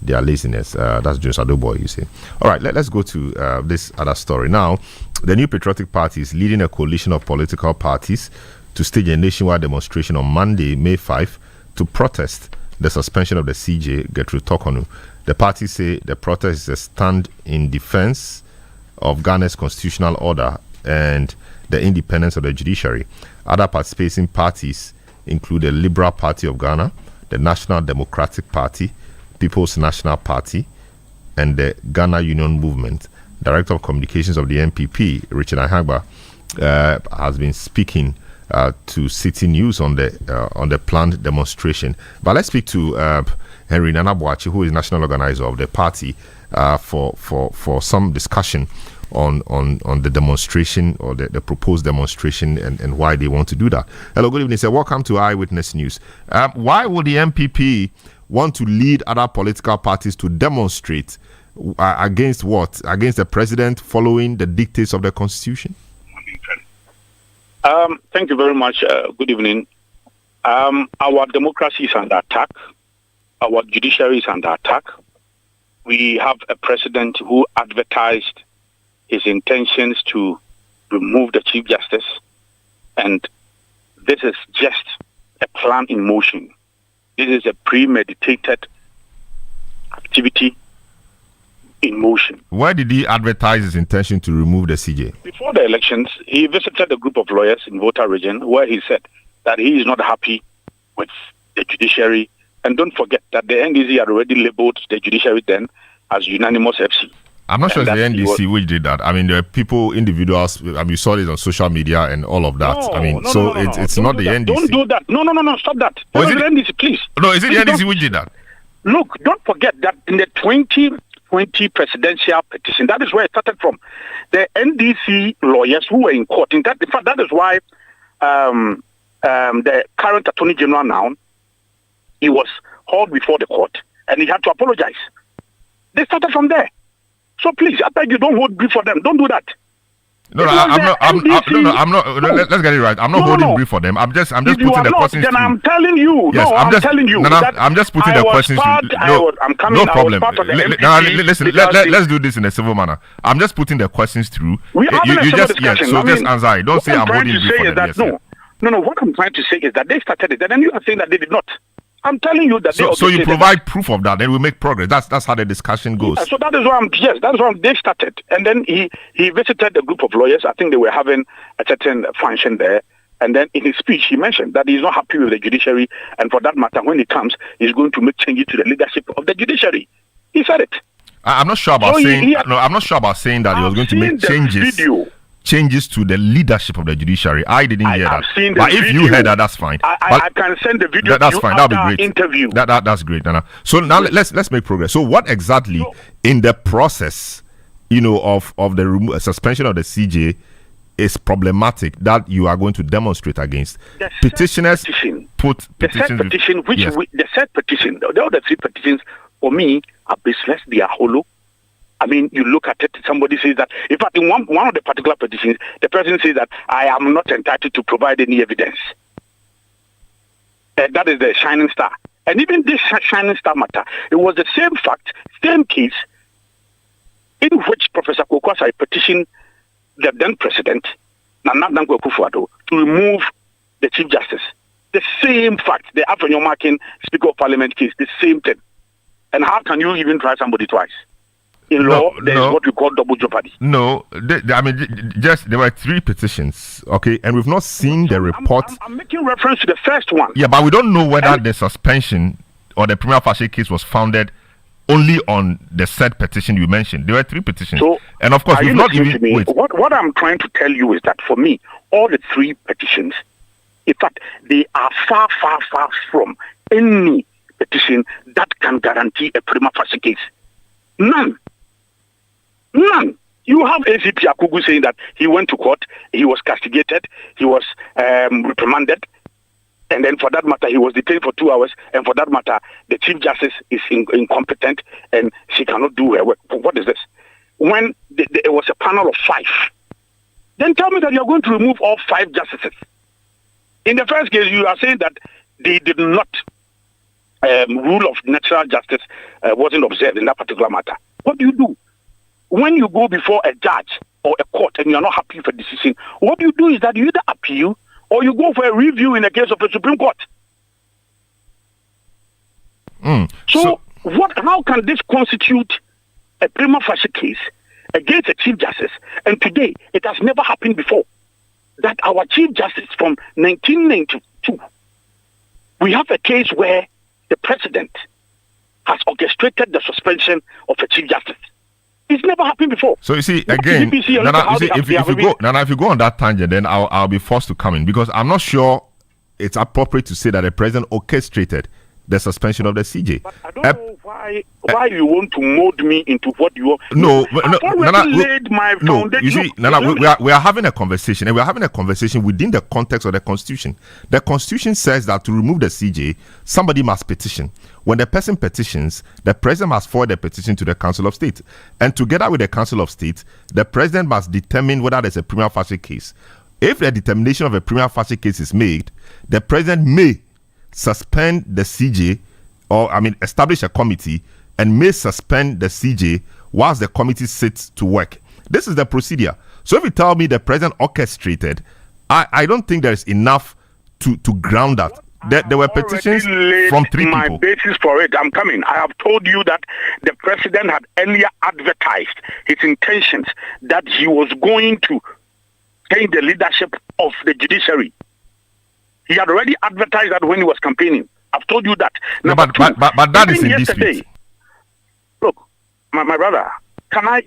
their laziness. That's Jones Adoboy, you say. All right, let's go to this other story. Now, the New Patriotic Party is leading a coalition of political parties to stage a nationwide demonstration on Monday, May 5, to protest the suspension of the CJ, Gertrude Tokonu. The party say the protest is a stand in defense of Ghana's constitutional order and the independence of the judiciary. Other participating parties include the Liberal Party of Ghana, the National Democratic Party, People's National Party, and the Ghana Union Movement. Director of Communications of the NPP, Richard Ahagba, has been speaking to Citi News on the planned demonstration. But let's speak to Henry Nanabuachi, who is national organizer of the party, for some discussion on the demonstration or the proposed demonstration and why they want to do that. Hello, good evening, sir. Welcome to Eyewitness News. Why would the MPP want to lead other political parties to demonstrate against what? Against the president following the dictates of the Constitution? Thank you very much. Good evening. Our democracy is under attack. Our judiciary is under attack. We have a president who advertised his intentions to remove the Chief Justice, and this is just a plan in motion. This is a premeditated activity in motion. Why did he advertise his intention to remove the CJ? Before the elections, he visited a group of lawyers in Volta region where he said that he is not happy with the judiciary. And don't forget that the NDC had already labeled the judiciary then as unanimous FC. I'm not sure it's the NDC which did that. I mean, there are people, individuals, I mean, you saw it on social media and all of that. It's not the NDC. Don't do that. No, stop that. Oh, is it the NDC, please? No, is it the NDC which did that? Look, don't forget that in the 2020 presidential petition, that is where it started from. The NDC lawyers who were in court, in fact, that is why the current Attorney General now, he was hauled before the court and he had to apologize. They started from there. So please, I beg you, don't hold brief for them. Don't do that. No, I'm not. Let's get it right. I'm not holding brief for them. I'm just putting the questions. Then I'm telling you. Yes, I'm telling you. I'm just putting the questions. No problem. Listen, let's do this in a civil manner. I'm just putting the questions through. You just answer it. Don't say I'm holding brief for them. No, what I'm trying to say is that they started it, and then you are saying that they did not. I'm telling you that so you provide proof of that, then we make progress. That's how the discussion goes. Yeah, so that is why that's why they started. And then he visited a group of lawyers. I think they were having a certain function there. And then in his speech, he mentioned that he's not happy with the judiciary. And for that matter, when he comes, he's going to make changes to the leadership of the judiciary. He said it. I'm not sure about I'm not sure about saying that he was going to make changes to the leadership of the judiciary. I didn't hear that. But if you heard that, that's fine. I can send the video. That's fine. That'll be great. Interview. That's great, Nana. So now let's make progress. So what exactly in the process, of the suspension of the CJ is problematic that you are going to demonstrate against? Petitioners put petitions. The said petition, the other three petitions for me are baseless. They are hollow. I mean, you look at it, somebody says that, in fact, in one of the particular petitions, the president says that I am not entitled to provide any evidence. That is the shining star. And even this shining star matter, it was the same fact, same case, in which Professor Kokwasa petitioned the then president, Nana Dankwa Akufo-Addo, to remove the Chief Justice. The same fact, the Afenyomakin Speaker of Parliament case, the same thing. And how can you even try somebody twice? In law, there's what we call double jeopardy. No, there were three petitions, okay, and we've not seen the report. I'm making reference to the first one. Yeah, but we don't know whether the suspension or the prima facie case was founded only on the said petition you mentioned. There were three petitions, and of course, we've not even. What I'm trying to tell you is that for me, all the three petitions, in fact, they are far, far, far from any petition that can guarantee a prima facie case. None. You have ACP Akugu saying that he went to court, he was castigated, he was reprimanded, and then for that matter, he was detained for 2 hours, and for that matter, the Chief Justice is incompetent and she cannot do her work. What is this? When it was a panel of 5, then tell me that you're going to remove all 5 justices. In the first case, you are saying that they did not, rule of natural justice wasn't observed in that particular matter. What do you do? When you go before a judge or a court and you're not happy with a decision, what you do is that you either appeal or you go for a review in the case of the Supreme Court. So how can this constitute a prima facie case against a Chief Justice? And today, it has never happened before that our Chief Justice from 1992, we have a case where the President has orchestrated the suspension of a Chief Justice. It's never happened before. So you see, again, if you go on that tangent, then I'll be forced to come in, because I'm not sure it's appropriate to say that the president orchestrated the suspension of the CJ. But I don't know why you want to mold me into what you want. Laid my foundation. You see, Nana, we are having a conversation, and we are having a conversation within the context of the Constitution. The Constitution says that to remove the CJ, somebody must petition. When the person petitions, the president must forward the petition to the Council of State. And together with the Council of State, the president must determine whether there's a prima facie case. If the determination of a prima facie case is made, the president may suspend the CJ, establish a committee and may suspend the CJ whilst the committee sits to work. This is the procedure. So if you tell me the president orchestrated, I don't think there is enough to ground that. There were petitions from 3 people. My basis for it, I'm coming. I have told you that the president had earlier advertised his intentions that he was going to change the leadership of the judiciary. He had already advertised that when he was campaigning. I've told you that. No, but that is in dispute. Look, my brother,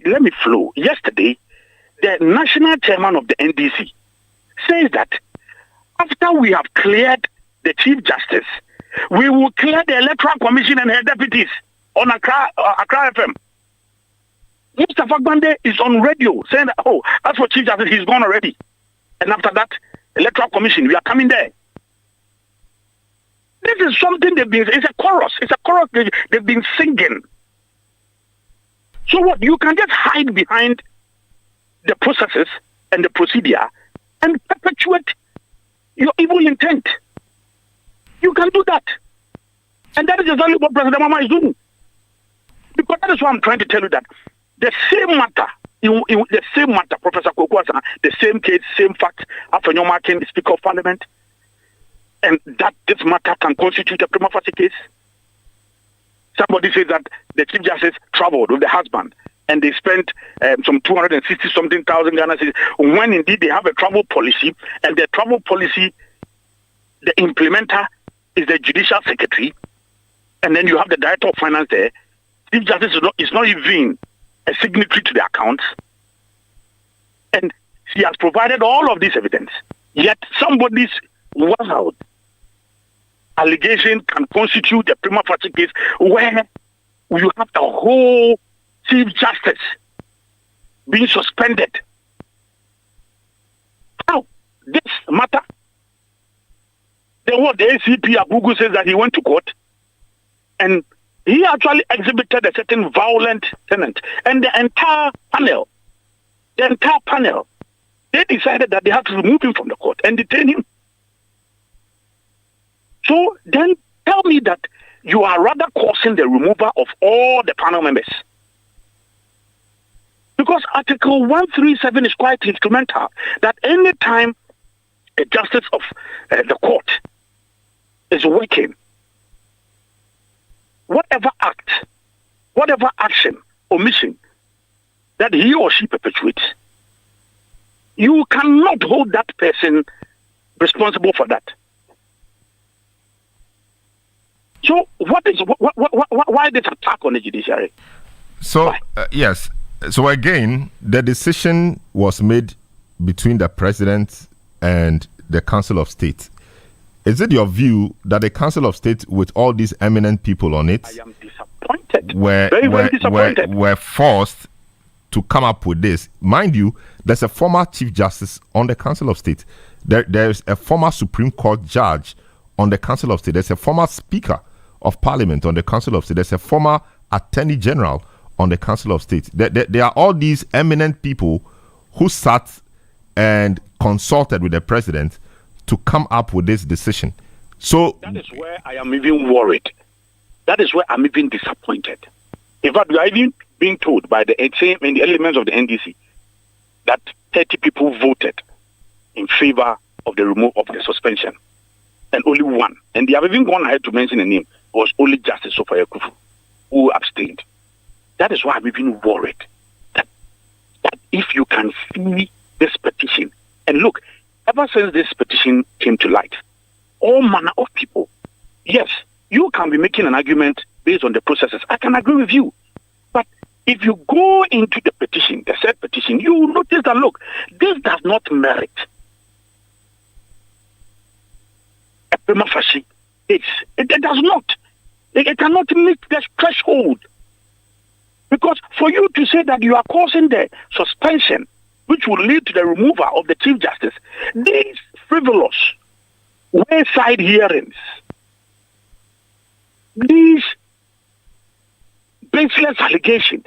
let me flow. Yesterday, the national chairman of the NDC says that after we have cleared the Chief Justice, we will clear the Electoral Commission and her deputies on Accra FM. Mustafa Gbande is on radio saying that, as for Chief Justice, he's gone already. And after that, Electoral Commission, we are coming there. This is something it's a chorus. It's a chorus they've been singing. So what? You can just hide behind the processes and the procedure and perpetuate your evil intent. You can do that. And that is exactly what President Mama is doing. Because that is why I'm trying to tell you that the same matter, Professor Kokwasa, the same case, same fact, Afenyomakin, the Speaker of Parliament, and that this matter can constitute a prima facie case? Somebody says that the Chief Justice traveled with the husband and they spent some 260-something thousand Ghana cedis, when indeed they have a travel policy, and the travel policy, the implementer is the Judicial Secretary, and then you have the Director of Finance there. Chief Justice is not even a signatory to the accounts, and she has provided all of this evidence. Yet somebody's wild allegation can constitute a prima facie case where you have the whole Chief Justice being suspended. How? This matter? Then what the ACP Abugu says that he went to court and he actually exhibited a certain violent tenant, and the entire panel, they decided that they have to remove him from the court and detain him. So then tell me that you are rather causing the removal of all the panel members. Because Article 137 is quite instrumental, that any time a justice of the court is working, whatever act, whatever action or mission that he or she perpetuates, you cannot hold that person responsible for that. So why this attack on the judiciary? So, yes. So again, the decision was made between the president and the Council of State. Is it your view that the Council of State, with all these eminent people on it, I am disappointed. Very disappointed. Were forced to come up with this? Mind you, there's a former Chief Justice on the Council of State. There's a former Supreme Court judge on the Council of State. There's a former Speaker of Parliament on the Council of State. There's a former Attorney General on the Council of State. There are all these eminent people who sat and consulted with the president to come up with this decision. So that is where I am even worried. That is where I'm even disappointed. In fact, we are even being told by the elements of the NDC that 30 people voted in favor of the removal of the suspension, and only one, and they have even gone ahead to mention a name, was only Justice Sophia Kufu, who abstained. That is why I'm even worried that if you can see this petition, and look, ever since this petition came to light, all manner of people, yes, you can be making an argument based on the processes. I can agree with you. But if you go into the petition, the said petition, you will notice that, look, this does not merit a prima facie case. It does not. It cannot meet the threshold. Because for you to say that you are causing the suspension, which will lead to the removal of the Chief Justice, these frivolous wayside hearings, these baseless allegations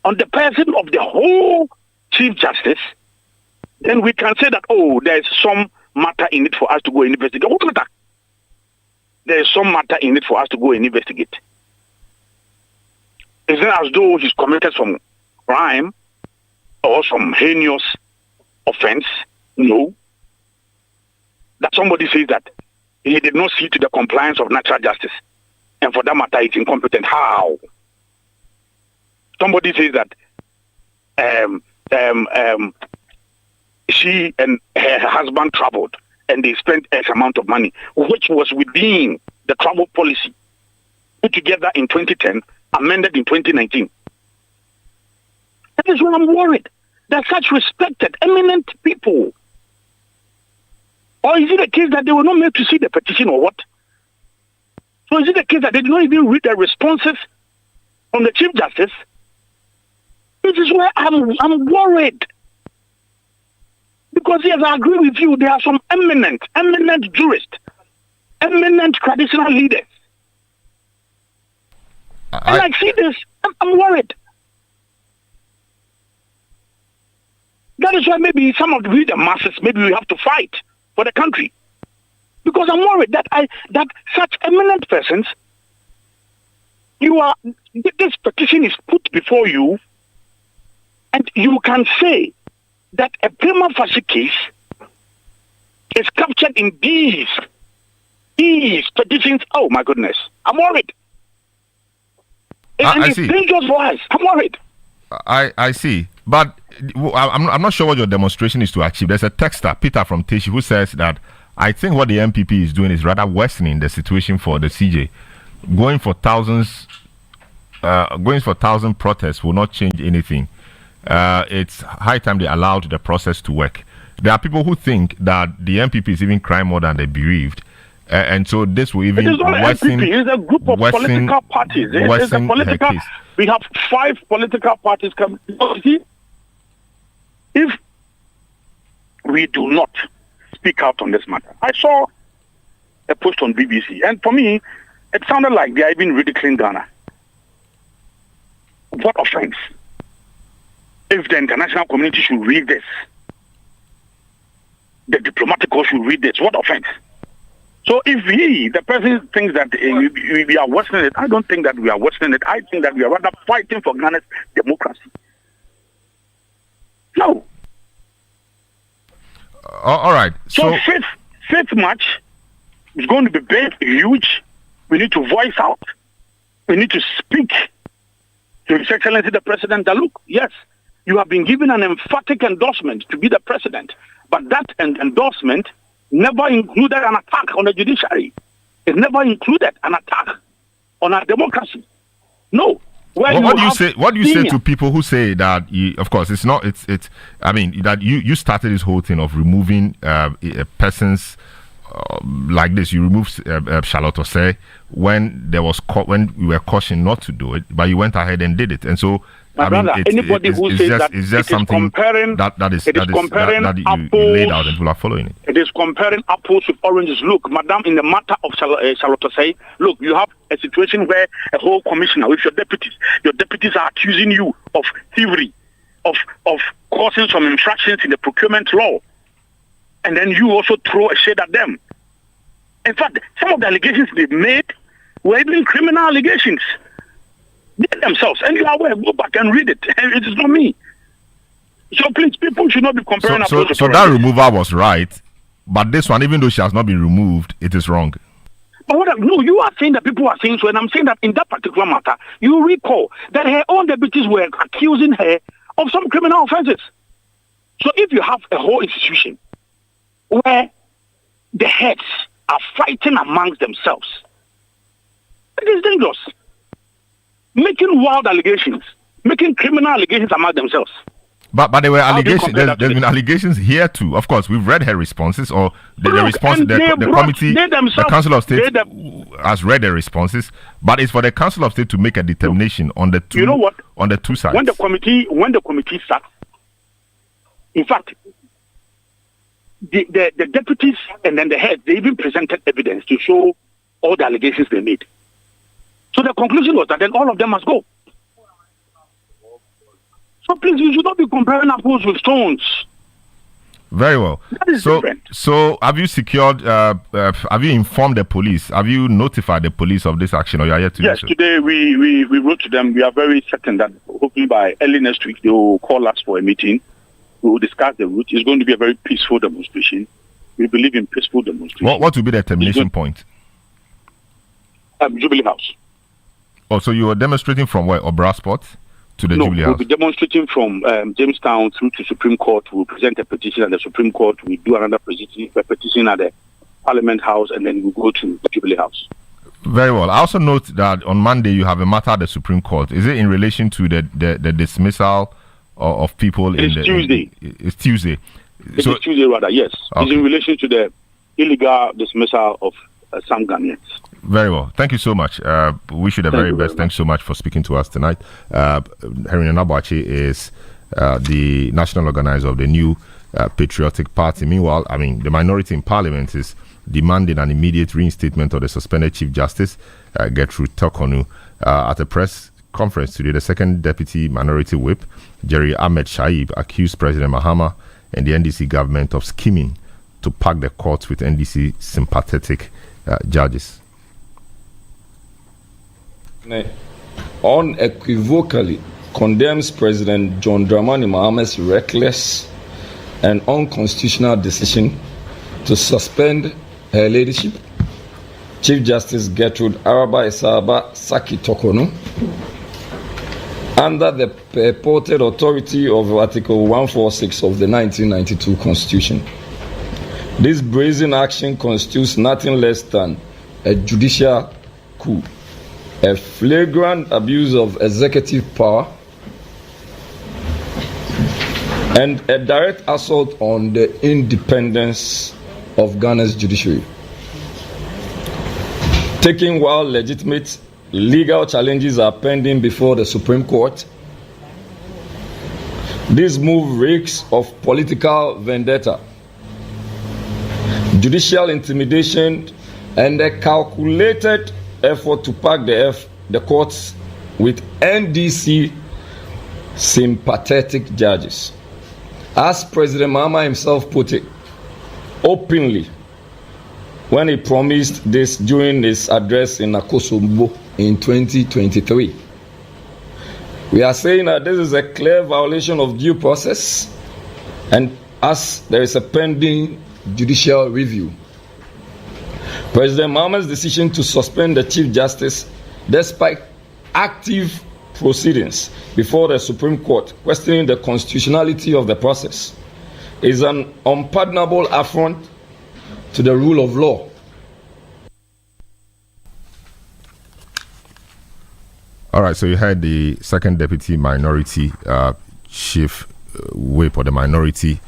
on the person of the whole Chief Justice, then we can say that, oh, there's some matter in it for us to go and investigate. What matter? There is some matter in it for us to go and investigate. It's not as though he's committed some crime or some heinous offense. No. That somebody says that he did not see to the compliance of natural justice, and for that matter, he's incompetent. How? Somebody says that she and her husband traveled and they spent X amount of money, which was within the travel policy put together in 2010, amended in 2019. That is why I'm worried. They're such respected, eminent people. Or is it a case that they were not made to see the petition or what? So is it a case that they did not even read the responses from the Chief Justice? This is where I'm worried. Because yes, I agree with you, there are some eminent jurists, eminent traditional leaders. And I see this, I'm worried. That is why maybe some of the masses, maybe we have to fight for the country. Because I'm worried that such eminent persons, this petition is put before you, and you can say that a prima facie case is captured in these petitions. Oh my goodness, I'm worried. And it's dangerous for us. I'm worried. I see, but I'm not sure what your demonstration is to achieve. There's a texter, Peter from Teshi, who says that I think what the MPP is doing is rather worsening the situation for the CJ. Going for thousands protests will not change anything. It's high time they allowed the process to work. There are people who think that the MPP is even crying more than the bereaved. And so this will even it is not MPP, it's a group of political parties. It's a political. We have 5 political parties coming. See, if we do not speak out on this matter, I saw a post on BBC, and for me, it sounded like they are even ridiculing Ghana. What offense? If the international community should read this, the diplomatic corps should read this, what offense? So if the person thinks that we are worsening it, I don't think that we are worsening it. I think that we are rather fighting for Ghana's democracy. No. All right. So fifth match is going to be big, huge. We need to voice out. We need to speak to His Excellency the President that, look, yes, you have been given an emphatic endorsement to be the president, but that endorsement never included an attack on the judiciary. It never included an attack on our democracy. No. What do you say? What do you say to people who say that? Of course, it's not. It's. I mean, that you started this whole thing of removing persons like this. You removed Charlotte Osei when there was when we were cautioned not to do it, but you went ahead and did it, and so. My brother, anybody who says that it is comparing, that you laid out and people are following it. It is comparing apples with oranges. Look, madam, in the matter of Charlotte Osei, look, you have a situation where a whole commissioner with your deputies are accusing you of thievery, of causing some infractions in the procurement law, and then you also throw a shade at them. In fact, some of the allegations they made were even criminal allegations. They themselves, and you are aware, go back and read it. It is not me. So please, people should not be comparing. So that removal was right, but this one, even though she has not been removed, it is wrong. But no, you are saying that people are saying so, and I'm saying that in that particular matter, you recall that her own deputies were accusing her of some criminal offences. So if you have a whole institution where the heads are fighting amongst themselves, it is dangerous. Making wild allegations, making criminal allegations among themselves. But there were allegations. There's been allegations here too. Of course, we've read her responses, or the response. The committee, the Council of State has read the responses, but it's for the Council of State to make a determination on the two. You know what? On the two sides. When the committee sat, in fact, the deputies and then the heads, they even presented evidence to show all the allegations they made. So the conclusion was that then all of them must go. So please, you should not be comparing apples with stones. Very well. That is different. So have you secured, have you informed the police? Have you notified the police of this action, or you are yet to do so? Yes, today we wrote to them. We are very certain that hopefully by early next week they will call us for a meeting. We will discuss the route. It's going to be a very peaceful demonstration. We believe in peaceful demonstration. What will be the termination point? Jubilee House. Oh, so you are demonstrating from where? Obrasport to the Jubilee House? We'll be demonstrating from Jamestown through to Supreme Court. We'll present a petition at the Supreme Court. We do another petition at the Parliament House, and then we'll go to the Jubilee House. Very well. I also note that on Monday you have a matter at the Supreme Court. Is it in relation to the dismissal of people? It's Tuesday. It's Tuesday. It's Tuesday, rather, yes. Okay. It's in relation to the illegal dismissal of some Ghanaians. Very well. Thank you so much. Wish you the very best. Thanks so much for speaking to us tonight. Henry Nabachi is the national organizer of the New Patriotic Party. Meanwhile, the minority in Parliament is demanding an immediate reinstatement of the suspended Chief Justice, Gertrude Tokonu. At a press conference today, the second Deputy Minority Whip, Jerry Ahmed Shaib, accused President Mahama and the NDC government of scheming to pack the courts with NDC sympathetic judges. Unequivocally condemns President John Dramani Mahama's reckless and unconstitutional decision to suspend her ladyship, Chief Justice Gertrude Araba Isaba Saki Tokono, under the purported authority of Article 146 of the 1992 Constitution. This brazen action constitutes nothing less than a judicial coup, a flagrant abuse of executive power, and a direct assault on the independence of Ghana's judiciary. Taken while legitimate legal challenges are pending before the Supreme Court, this move reeks of political vendetta, judicial intimidation, and a calculated effort to pack the courts with NDC sympathetic judges. As President Mahama himself put it openly when he promised this during his address in Akosombo in 2023. We are saying that this is a clear violation of due process, and as there is a pending judicial review. President Mahama's decision to suspend the Chief Justice, despite active proceedings before the Supreme Court questioning the constitutionality of the process, is an unpardonable affront to the rule of law. All right, so you had the second deputy minority chief whip, or the minority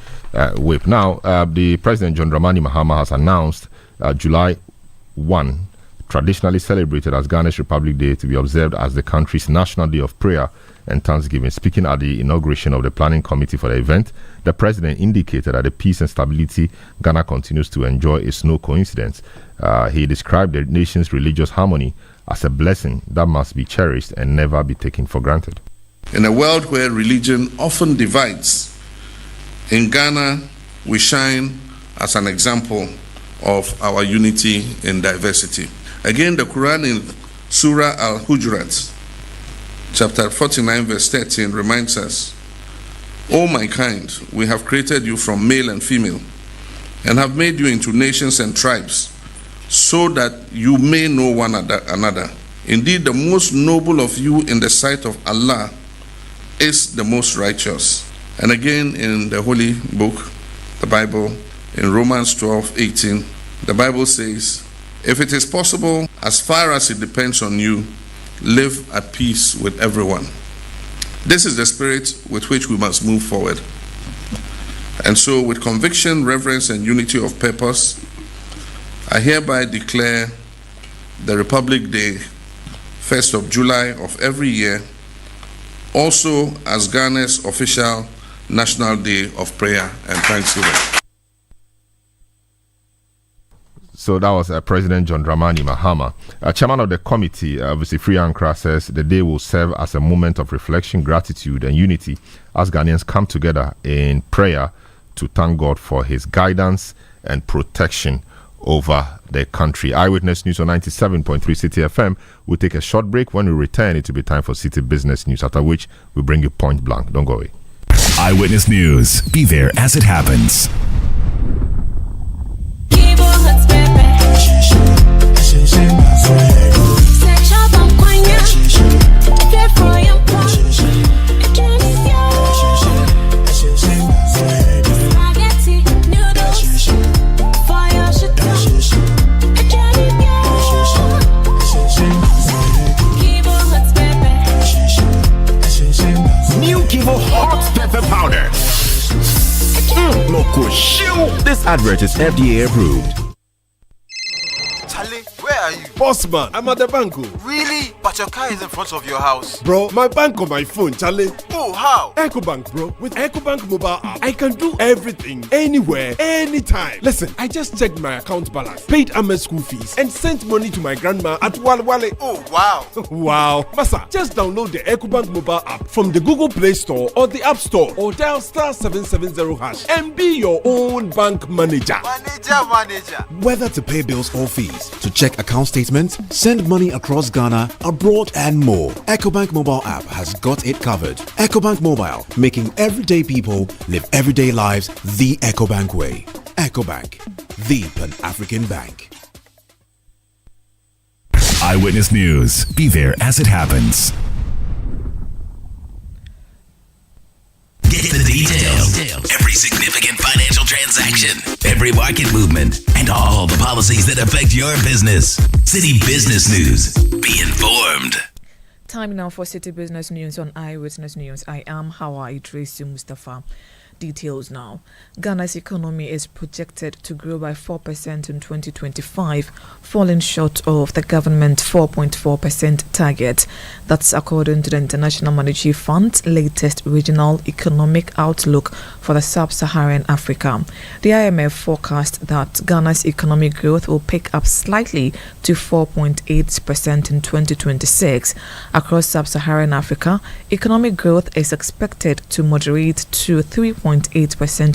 whip. Now, the President John Dramani Mahama has announced July 1, traditionally celebrated as Ghana's Republic Day, to be observed as the country's national day of prayer and thanksgiving. Speaking at the inauguration of the planning committee for the event, the president indicated that the peace and stability Ghana continues to enjoy is no coincidence. He described the nation's religious harmony as a blessing that must be cherished and never be taken for granted. In a world where religion often divides, in Ghana we shine as an example of our unity in diversity. Again, the Quran in Surah Al-Hujurat, chapter 49, verse 13, reminds us, O my kind, we have created you from male and female, and have made you into nations and tribes, so that you may know one another. Indeed, the most noble of you in the sight of Allah is the most righteous. And again, in the Holy Book, the Bible, in Romans 12:18, the Bible says, if it is possible, as far as it depends on you, live at peace with everyone. This is the spirit with which we must move forward. And so, with conviction, reverence, and unity of purpose, I hereby declare the Republic Day, 1st of July of every year, also as Ghana's official National Day of Prayer and Thanksgiving. So that was President John Dramani Mahama. Chairman of the committee, obviously Free Ankara, says the day will serve as a moment of reflection, gratitude, and unity as Ghanaians come together in prayer to thank God for his guidance and protection over the country. Eyewitness News on 97.3 Citi FM. We'll take a short break. When we return, it will be time for Citi Business News, after which we bring you Point Blank. Don't go away. Eyewitness News. Be there as it happens. New Kivo Hot Pepper Powder. Loco shoe. This advert is FDA approved. Charlie, where are you? Bossman, I'm at the bank. Really? But your car is in front of your house. Bro, my bank on my phone, Charlie. Oh, how? EcoBank, bro. With EcoBank mobile app, I can do everything, anywhere, anytime. Listen, I just checked my account balance, paid Ahmed's school fees, and sent money to my grandma at Walwale. Oh, wow. Wow. Masa, just download the EcoBank mobile app from the Google Play Store or the App Store, or dial *770# and be your own bank manager. Manager. Whether to pay bills or fees, to check account statements, send money across Ghana, abroad, and more, EcoBank mobile app has got it covered. EcoBank Mobile, making everyday people live everyday lives the EcoBank way. EcoBank, the Pan-African Bank. Eyewitness News. Be there as it happens. Get the details. Every significant financial transaction, every market movement, and all the policies that affect your business. Citi Business News. Be informed. Time now for Citi Business News on Eyewitness News. I am Hawa Idrisu Mustafa. Details now. Ghana's economy is projected to grow by 4% in 2025, falling short of the government 4.4% target. That's according to the International Monetary Fund's latest regional economic outlook for the sub-Saharan Africa. The IMF forecast that Ghana's economic growth will pick up slightly to 4.8% in 2026. Across sub-Saharan Africa, economic growth is expected to moderate to 3.8%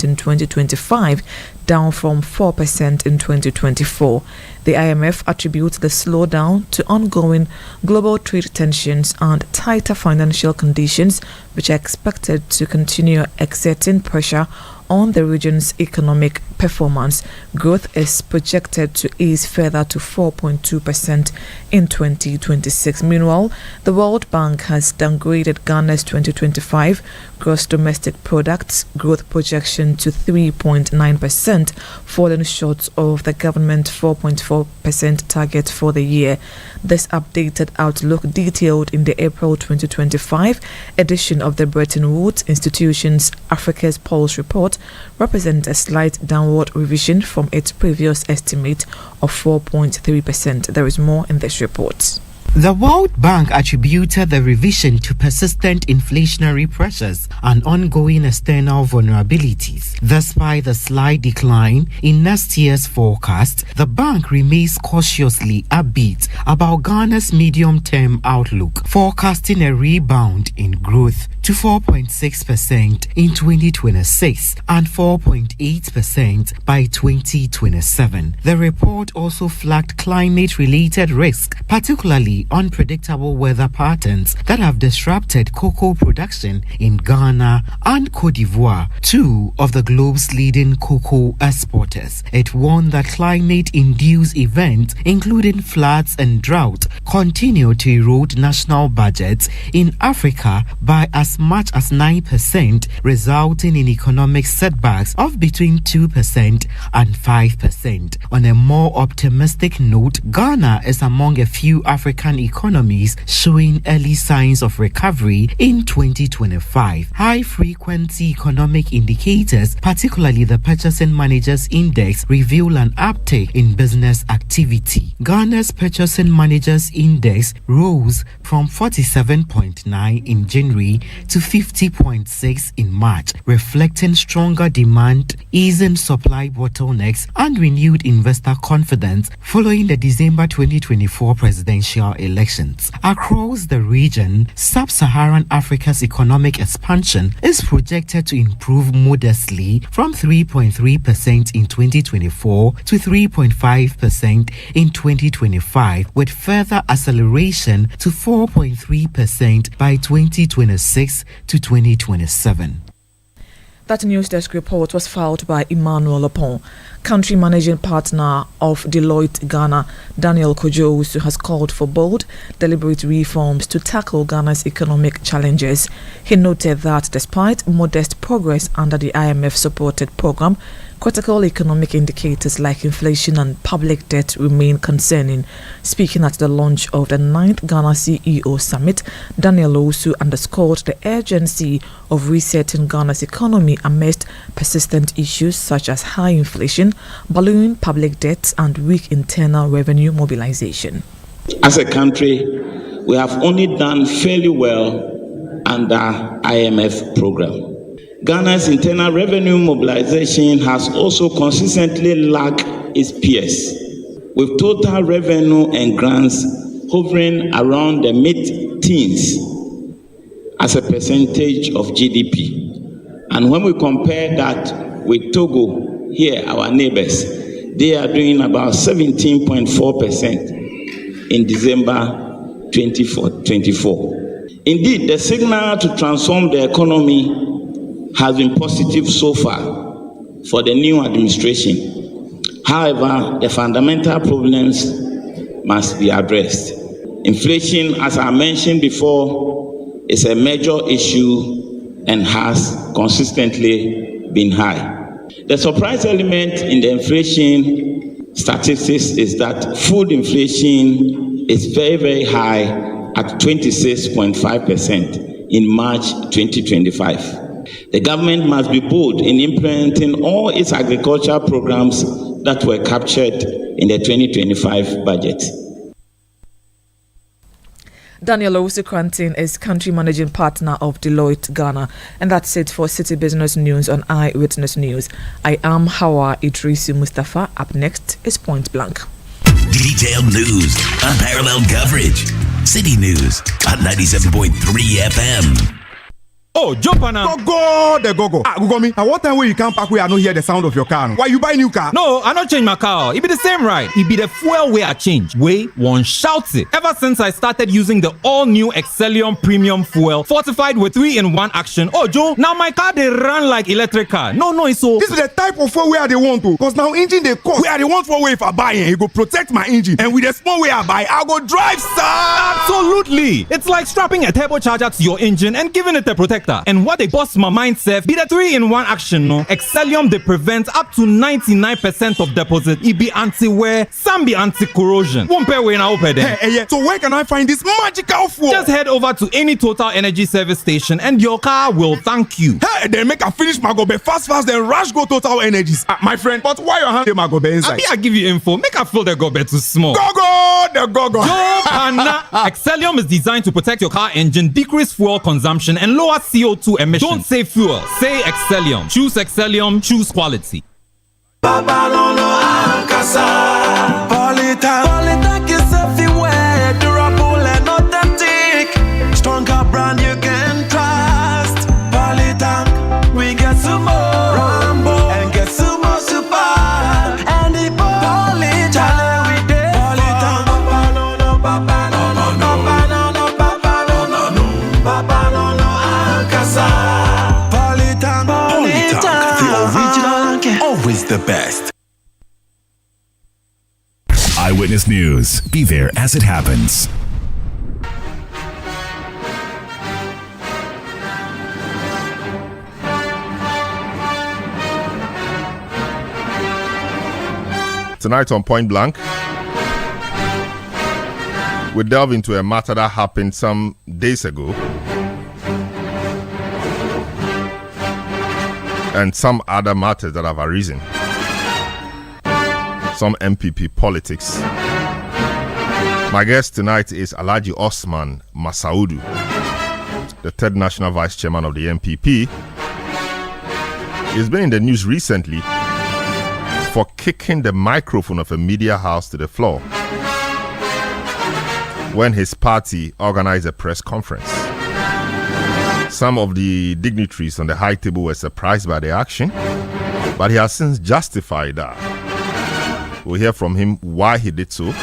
in 2025, down from 4% in 2024. The IMF attributes the slowdown to ongoing global trade tensions and tighter financial conditions, which are expected to continue exerting pressure on the region's economic performance. Growth is projected to ease further to 4.2% in 2026. Meanwhile, the World Bank has downgraded Ghana's 2025 gross domestic products growth projection to 3.9%, falling short of the government 4.4% target for the year. This updated outlook, detailed in the April 2025 edition of the Bretton Woods Institution's Africa's Pulse report, represents a slight downward revision from its previous estimate of 4.3%. There is more in this report. The World Bank attributed the revision to persistent inflationary pressures and ongoing external vulnerabilities. Despite the slight decline in next year's forecast, the bank remains cautiously upbeat about Ghana's medium-term outlook, forecasting a rebound in growth to 4.6% in 2026 and 4.8% by 2027. The report also flagged climate-related risks, particularly unpredictable weather patterns that have disrupted cocoa production in Ghana and Cote d'Ivoire, two of the globe's leading cocoa exporters. It warned that climate-induced events, including floods and drought, continue to erode national budgets in Africa by as much as 9%, resulting in economic setbacks of between 2% and 5%. On a more optimistic note, Ghana is among a few African economies showing early signs of recovery in 2025. High-frequency economic indicators, particularly the Purchasing Managers Index, reveal an uptick in business activity. Ghana's Purchasing Managers Index rose from 47.9 in January to 50.6 in March, reflecting stronger demand, easing supply bottlenecks, and renewed investor confidence following the December 2024 presidential elections. Across the region, sub-Saharan Africa's economic expansion is projected to improve modestly from 3.3% in 2024 to 3.5% in 2025, with further acceleration to 4.3% by 2026 to 2027. That news desk report was filed by Emmanuel Opon. Country managing partner of Deloitte Ghana, Daniel Kojo, has called for bold, deliberate reforms to tackle Ghana's economic challenges. He noted that despite modest progress under the IMF-supported program, critical economic indicators like inflation and public debt remain concerning. Speaking at the launch of the 9th Ghana CEO Summit, Daniel Owusu underscored the urgency of resetting Ghana's economy amidst persistent issues such as high inflation, ballooning public debt, and weak internal revenue mobilization. As a country, we have only done fairly well under IMF program. Ghana's internal revenue mobilization has also consistently lagged its peers, with total revenue and grants hovering around the mid-teens as a percentage of GDP. And when we compare that with Togo, here, our neighbors, they are doing about 17.4% in December 2024. Indeed, the signal to transform the economy has been positive so far for the new administration, However, the fundamental problems must be addressed. Inflation, as I mentioned before, is a major issue and has consistently been high. The surprise element in the inflation statistics is that food inflation is very, very high at 26.5% in March 2025. The government must be bold in implementing all its agricultural programs that were captured in the 2025 budget. Daniel Owusu-Krantin is country managing partner of Deloitte Ghana. And that's it for City Business News on Eyewitness News. I am Hawa Idrisu Mustafa. Up next is Point Blank. Detailed news, unparalleled coverage. City News on 97.3 FM. Oh, jump on now. Go, go. Google me. At what time when you come back where I don't hear the sound of your car? Why you buy new car? No, I not change my car. It be the same ride. It be the fuel way I change. Way one shouts it. Ever since I started using the all-new Excellium Premium Fuel, fortified with 3-in-1 action. Oh, Joe, now my car they run like electric car. No, it's so. This is the type of fuel where they want to. Cause now engine they cost. Where they want for way if I buy it, it go protect my engine. And with the small way I buy, I go drive, sir. Absolutely. It's like strapping a turbocharger to your engine and giving it a protector. And what they bust my mind, Seth, be the 3-in-1 action, no? Excellium, they prevent up to 99% of deposit. It be anti-wear, some be anti-corrosion. One pair way now, yeah. So where can I find this magical fuel? Just head over to any Total Energy service station and your car will thank you. Hey, then make a finish my go be fast, then rush go Total Energies. My friend, but why your hand my go be inside? I give you info, make a feel the go be too small. The go. Yo, Pana. Excellium is designed to protect your car engine, decrease fuel consumption, and lower CO2 emissions. Don't say fuel, say Excellium. Choose Excellium, choose quality. Polytank is everywhere, durable and authentic. Stronger brand you can trust. Polytank, we get some more Rambo and get some more super. And the Polytank, we did Polytank. Polytank, the original, always the best. Eyewitness News. Be there as it happens. Tonight on Point Blank, we delve into a matter that happened some days ago and some other matters that have arisen. Some MPP politics. My guest tonight is Alhaji Osman Masaudu, the third national vice chairman of the MPP. He's been in the news recently for kicking the microphone of a media house to the floor when his party organized a press conference. Some of the dignitaries on the high table were surprised by the action, but he has since justified that. We'll hear from him why he did so.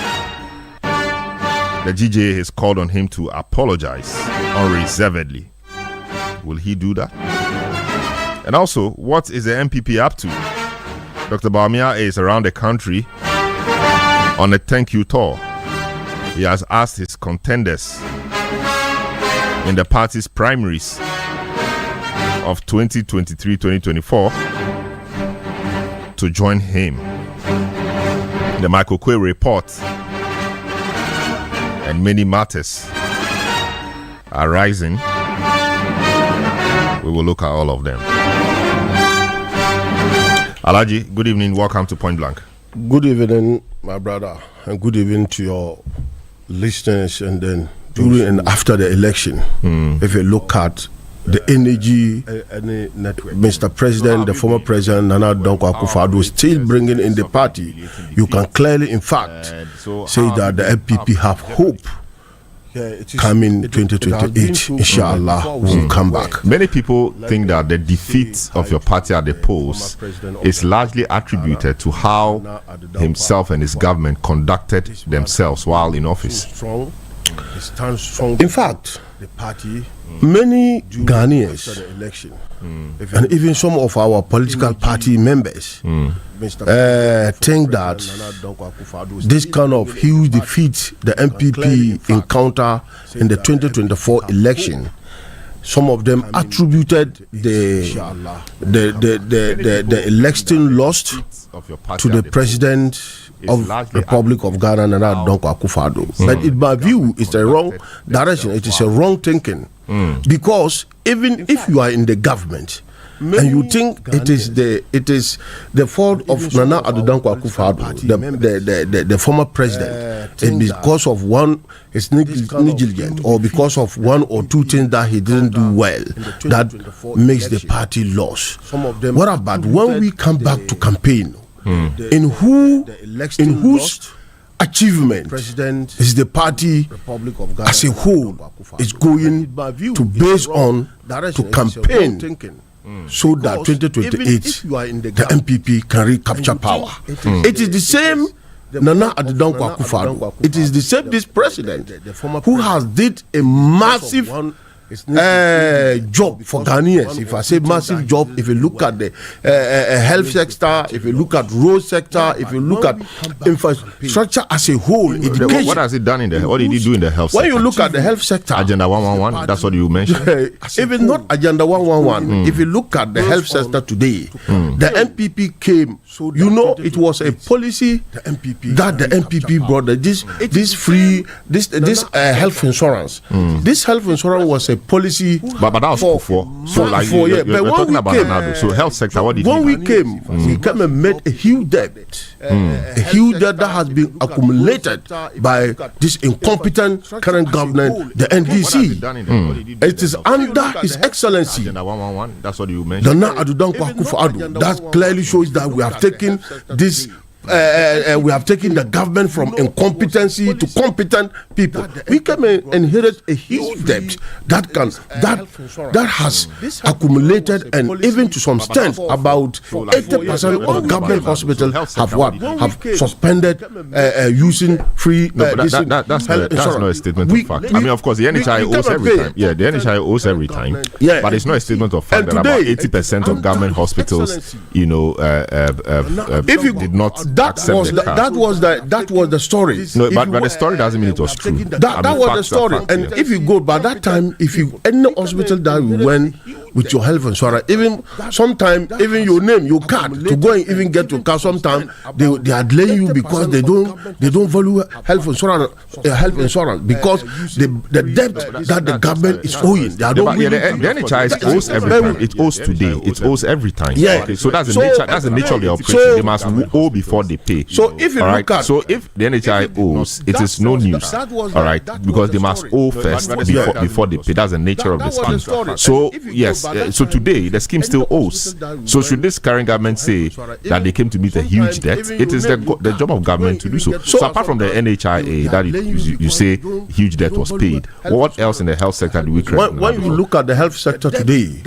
The GJA has called on him to apologize unreservedly. Will he do that? And also, what is the MPP up to? Dr. Bawumia is around the country on a thank you tour. He has asked his contenders in the party's primaries of 2023-2024 to join him. The Michael Kwe report and many matters are rising. We will look at all of them. Alhaji, good evening. Welcome to Point Blank. Good evening, my brother, and good evening to your listeners. And then during and after the election, if you look at the energy, Mr. President, the former President Nana Dankwa Akufo-Addo is still bringing in the party, you can clearly, in fact, say that the MPP have hope. Coming 2028, inshallah, will come back. Many people think that the defeat of your party at the polls is largely attributed to how himself and his government conducted themselves while in office. stands strong. In fact, the party, many Ghanaians, and even some of our political party members, think that this kind of huge defeat the MPP encounter in the 2024 election, some of them attributed the election lost to the president of the Republic of Ghana, Nana Dankwa Akufo-Addo. But in my view, it's a wrong direction. It is a wrong thinking. Because even if you are in the government and you think it is the fault of Nana Dankwa Akufo-Addo, the former president, it's because of one is negligent or because of one or two things that he didn't do well that makes the party lose. What about when we come back to campaign? In whose achievement is the party as a whole is going to base on to campaign so that 2028 the MPP can recapture power. It is the same Nana Dankwa Akufo-Addo. It is the same this president who has did a massive job for Ghanaians. If I say massive job, if you look at the health sector, if you look at road sector, if you look at infrastructure as a whole, education. What has it done in the? What did he do in the health sector? When you look at the health sector, Agenda 111. That's what you mentioned. Even not Agenda 111. If you look at the health sector today, the MPP came. You know, it was a policy that the MPP brought. This health insurance. This health insurance was a policy, but that was before. So like you're talking about Ronaldo. So health sector, what did when we came and made a huge debt, a huge debt that has been accumulated by this incompetent current government, the NDC. It is under His Excellency, that's what you mentioned. Nana Dankwa Akufo-Addo. That clearly shows that we have taken this. We have taken the government from incompetency to competent people. We can inherit a huge debt that has accumulated, and even to some extent, about 80% of government hospitals have suspended using free. That's not a statement of fact. I mean, of course, the NHI owes every time. Yeah, the NHI owes every time. Yeah, but it's not a statement of fact that about 80% of government hospitals, if you did not. That was the story. No, but the story doesn't mean it was true. That was the story. And if you go by that time, if you any hospital that you went with your health insurance, even sometimes even your name, your card to go and even get your card, sometimes they are delaying you because they don't value health insurance because the debt that the government is owing. They are the NHI owes every time. It owes today. It owes every time. Yeah. Okay, so that's the nature of the operation. They must owe before they pay. So if you look at, so if the NHI owes, it is no news. All right, because they must owe first before they pay. That's the nature of the scheme. So yes, so today the scheme still owes. So should this current government say that they came to meet a huge debt? It is the job of government to do so. So apart from the NHIA that you say huge debt was paid, what else in the health sector do we credit? When you look at the health sector today,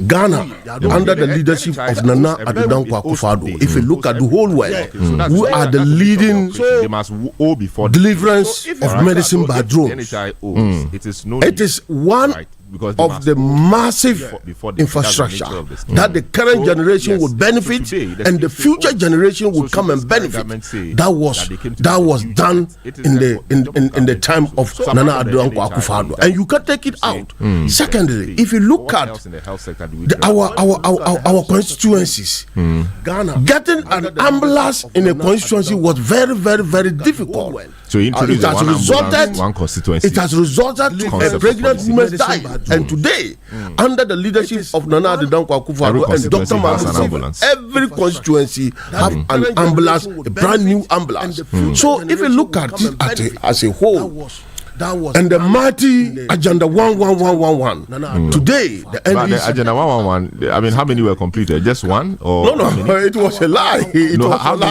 Ghana under the leadership of Nana Dankwa Akufo-Addo, if you look at the whole world, who are the leading deliverance of medicine by drones. It is one of the massive infrastructure that the current generation would benefit and the future generation would come and benefit. That was done in the time of Nana Dankwa Akufo-Addo, and you can take it out. Secondly, if you look at our constituencies, Ghana getting an ambulance in a constituency was very, very, very difficult. So it has resulted to a pregnant woman dying. And today, under the leadership of Nana Dankwa Akufo-Addo and Dr. Mahmoud, every constituency have an ambulance, a brand new ambulance. So if you look at it as a whole, and the mighty Agenda 11111. Today, the NDC. Agenda 111, I mean, how many were completed? Just one? Or no, it was a lie.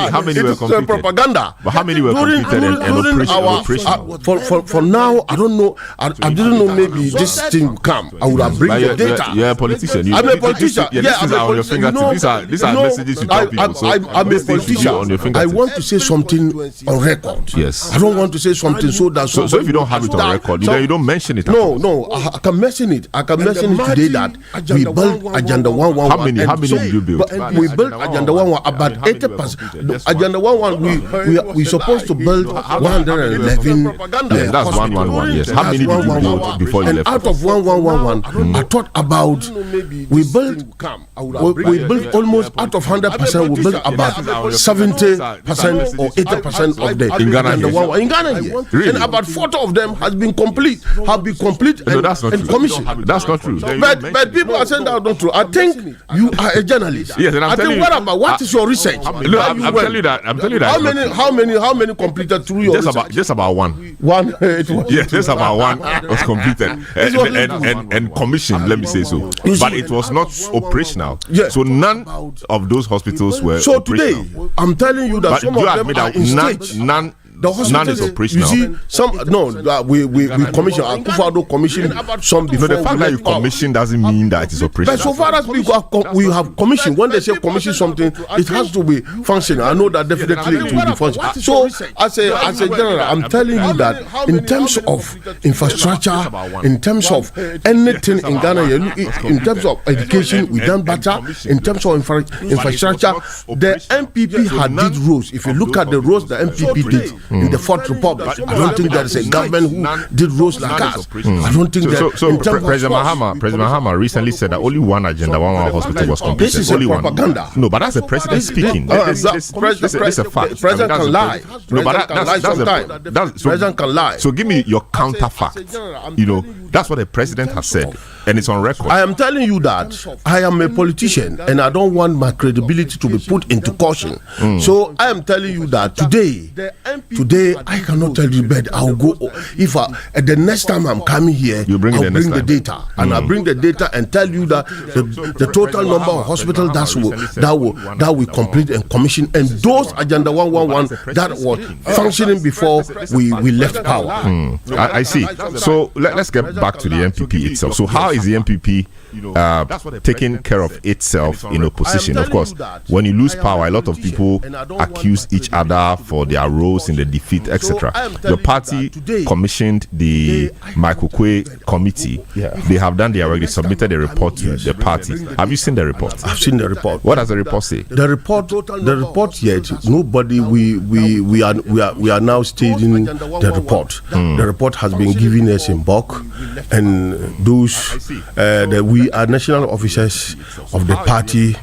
How many were completed? Propaganda. But how many were completed and operational? For now, I don't know. I didn't know maybe this thing will come. I would have bring the data. You're a politician. I'm a politician. These are on your fingertips. These are messages you tell people. I'm a politician. I want to say something on record. Yes. I don't want to say something so that. So if you don't have have it on record. You don't mention it. No, I can mention it. I can mention it today that we built Agenda 111. How many did you build? We built Agenda 111 about 80%. Agenda 111 we supposed to build 111. Yes, that's 111. Yes. How many did you build before you left? And out of 1111, I thought about we built almost out of 100%. We built about 70% or 80% of the in Ghana here. Really? And about 40 of them have been complete no, that's not and true. commissioned. That's not true. But people are saying that's not true. I think you are a journalist. Yes, and I'm telling you. What is your research? I'm telling you that. How many completed through your research? Just about one. One. Yes, just about one was completed and commissioned. Let me say so. But it was not operational. Yes. So none of those hospitals were. So operational. Today, I'm telling you that some of them are in stage. None is operational. You see, we commission. Akufo-Addo commissioned some before. No, the fact that you commission doesn't mean that it is operational. But so far as we have commissioned, when they say commission something, it has to be functioning. I know that definitely it will be functioning. So as a general, I'm telling you that in terms of infrastructure, in terms of anything in Ghana, in terms of education, we done better. In terms of infrastructure, the MPP had did roads. If you look at the roads the MPP did in the Fourth Republic, I don't think there is a government who did roads like us. I don't think that. So President Mahama recently said that only one Agenda 111 hospital was completed. This is only propaganda. One. No, but that's the president speaking. This is a fact. President can lie. No, but that's President can lie. So give me your counterfact. You know, that's what the president has said, and it's on record. I am telling you that I am a politician, and I don't want my credibility to be put into caution. So I am telling you that today I cannot tell you, but I'll go. If the next time I'm coming here, I'll bring the data, and I'll bring the data and tell you that the total number of hospitals that we complete and commission, and those Agenda 111 that were functioning before we left power. I see. So let's get back to the MPP itself. So how is the MPP taking care of itself in opposition? Of course, when you lose power, a lot of people accuse each other for their roles in the defeat, etc. Your party commissioned the Michael Kwe committee. They have done their work. They submitted a report to the party. Have you seen the report? I've seen the report. What does the report say? The report yet nobody. We are now stating the report. The report has been given us in bulk, and those we are national officers of the party,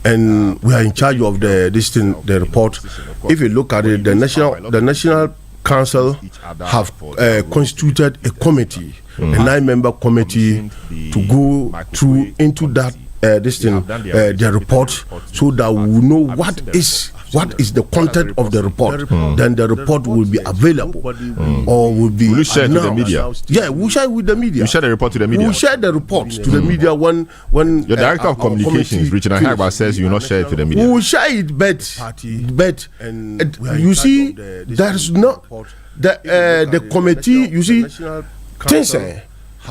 and we are in charge of the report. If you look at it, the national council have constituted a committee, a 9-member committee, to go through into that the report, so that we will know what is the content of the report. Then the report will be available, or will be. Will you share it with the media? Yeah, we'll share it with the media. You share the report to the media. We'll share the report to the media when your director of communications, Richard Ahagba, says you will not share it to the media. We will share it, but you see, there is not the committee. You see, things.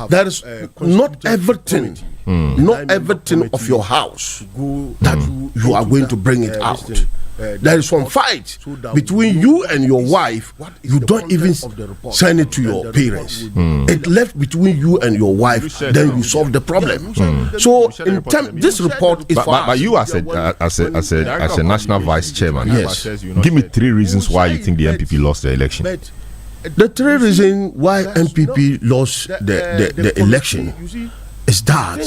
There is not everything. Not everything of your house that you are going to bring it out. There is some fight between you and your wife. You don't even send it to your parents. It left between you and your wife. Then you solve the problem. So in this report is. But you as a national vice chairman, yes, give me 3 reasons why you think the MPP lost the election. The 3 reasons why MPP lost the election is that,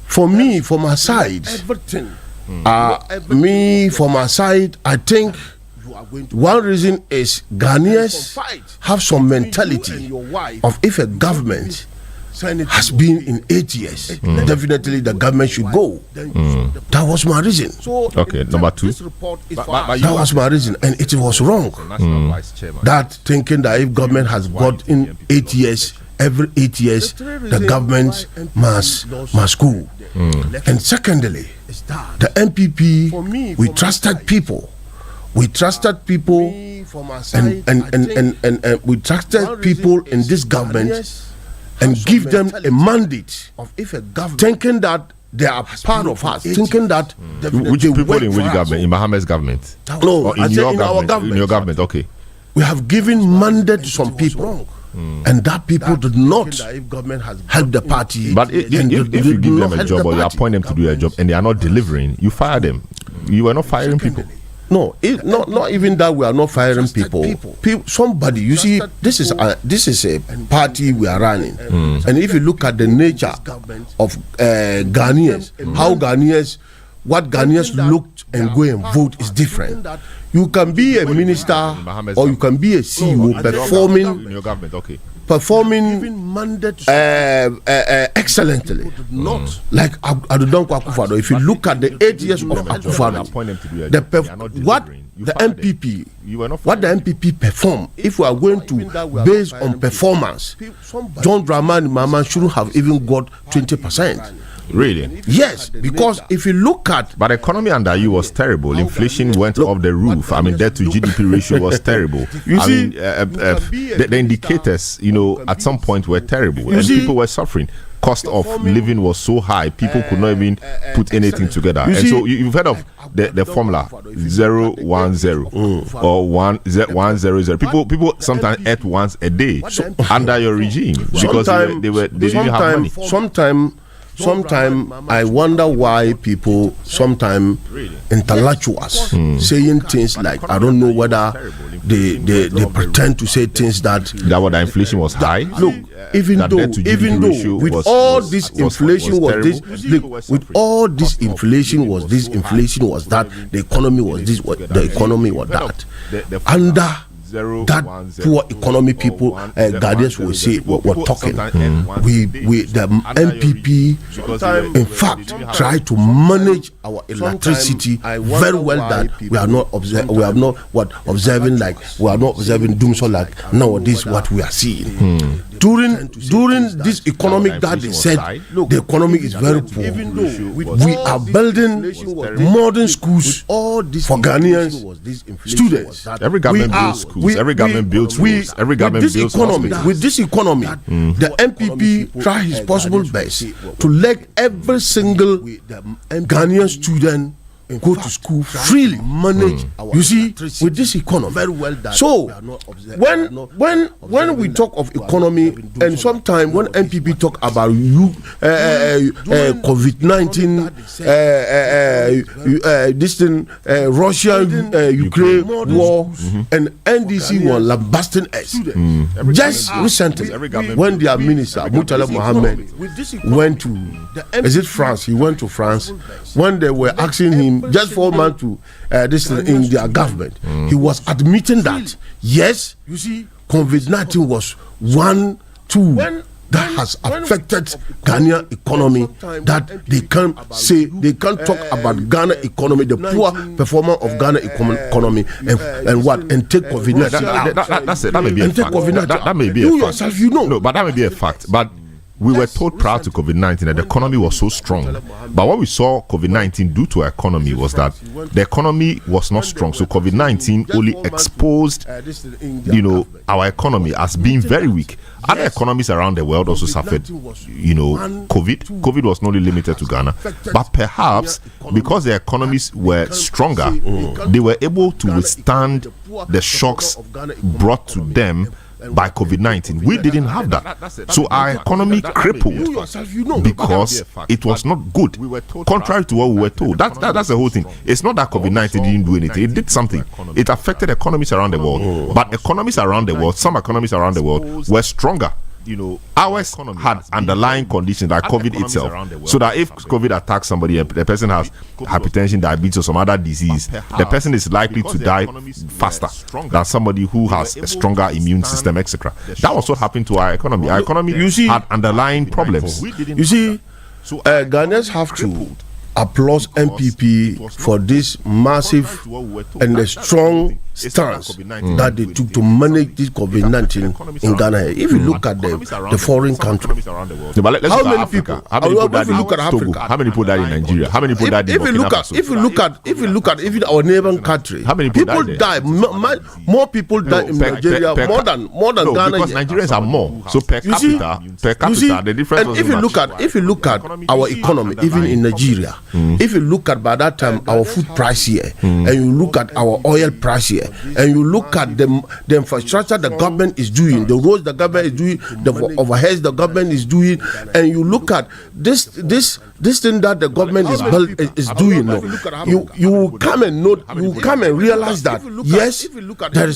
for me, for my side, I think one reason is Ghanaians have some mentality of, if a government has been in 8 years, definitely the government should go. That was my reason. Okay, number 2. That was my reason, and it was wrong. That thinking that if government has got in 8 years, every 8 years, the government must go. And secondly, the MPP, we trusted people. We trusted people, and we trusted people in this government, and give them a mandate, thinking that they are part of us, thinking that which people in which government? In Mohammed's government? No, in our government. In your government, okay. We have given mandate to some people And that people did not help the party. But if you give them a job or you appoint them to do a job and they are not delivering, you fire them. You are not firing people. No, not even that we are not firing people. Somebody, you see, this is a party we are running, and if you look at the nature of Ghanaians, what Ghanaians looked and go and vote is different. You can be a minister or you can be a CEO performing excellently. Like Adudan Akufo-Addo. If you look at the 8 years of Akufo-Addo, what the MPP perform, if we are going to base on performance, John Dramani Mahama shouldn't have even got 20%. Really? Yes, because if you look at... But the economy under you was terrible. Inflation went off the roof. I mean, debt to GDP ratio was terrible. The indicators, at some point were terrible. And people were suffering. Cost of living was so high, people could not even put anything together. And so you've heard of the formula 0-1-0 or 1-0-0. People sometimes ate once a day under your regime because they didn't have money. Sometimes I wonder why people, sometimes intellectuals, saying things like, I don't know whether they pretend to say things that what the inflation was high. Look, even though with all this inflation was that, the economy was this, the economy was that. Under that poor economy, people, Guardians will say, we're talking. The MPP, in fact, try to manage our electricity very well. That we are not observing doomsday like nowadays. What we are seeing during this economic that they said the economy is very poor. We are building modern schools for Ghanaian students. Every government builds schools. Every government builds schools. Every government builds hospitals. With this economy, the MPP try his possible best to let every single Ghanaian student go to school freely, manage. You see, with this economy, very well done. So when we talk of economy, and sometimes when MPP talk about COVID-19, this thing, Russia-Ukraine war, and NDC were lambasting us. Just recently, when their minister Murtala Mohammed went to, is it France? He went to France when they were asking him just 4 months to this in their government. He was admitting that yes, you see, COVID-19 was one tool that has affected Ghanaian economy, that they can't talk about Ghana economy, the poor performance of Ghana economy, and take COVID-19 out. That's it. That may be a fact. That may be a fact. You yourself, you know. No, but that may be a fact. But we were told prior to COVID-19 that the economy was so strong. But what we saw COVID-19 do to our economy was that the economy was not strong. So COVID-19 only exposed, our economy as being very weak. Other economies around the world also suffered, COVID. COVID was not only limited to Ghana. But perhaps because the economies were stronger, they were able to withstand the shocks brought to them by COVID-19. We didn't have that. So our economy crippled because it was not good. Contrary to what we were told. That's the whole thing. It's not that COVID-19 didn't do anything. It did something. It affected economies around the world. But economies around the world, some economies around the world were stronger. Ours had underlying conditions like COVID itself, so that if COVID attacks somebody, the person has hypertension, diabetes, or some other disease, the person is likely to die faster than somebody who has a stronger immune system, etc. That was what happened to our economy. Our economy had underlying problems. You see, Ghanaians have to applaud MPP for this massive and a strong stance that they took to manage this COVID-19 in Ghana. If you look at the foreign countries, how many people? How many people died in Togo? How many people died in Nigeria? How many people died in Burkina Faso? If you look at even our neighboring country, how many people died? More people died in Nigeria more than Ghana. Because Nigerians are more. So per capita, the difference. And if you look at our economy, even in Nigeria, if you look at by that time our food price here, and you look at our oil price here, and you look at the infrastructure the government is doing, the roads the government is doing, the overheads the government is doing, and you look at this thing that the government is doing, you will come and note, you will come and realize that yes, there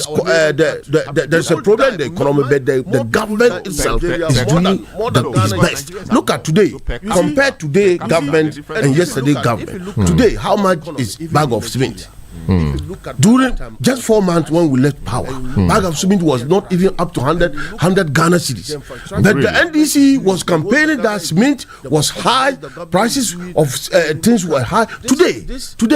is a problem in the economy, but the government itself is doing its best. Look at today, compare today government and yesterday government. Today, how much is bag of cement? During just 4 months when we left power, bag of cement was not even up to 100 Ghana cedis. But the NDC was campaigning that cement was high, prices of things were high. Today,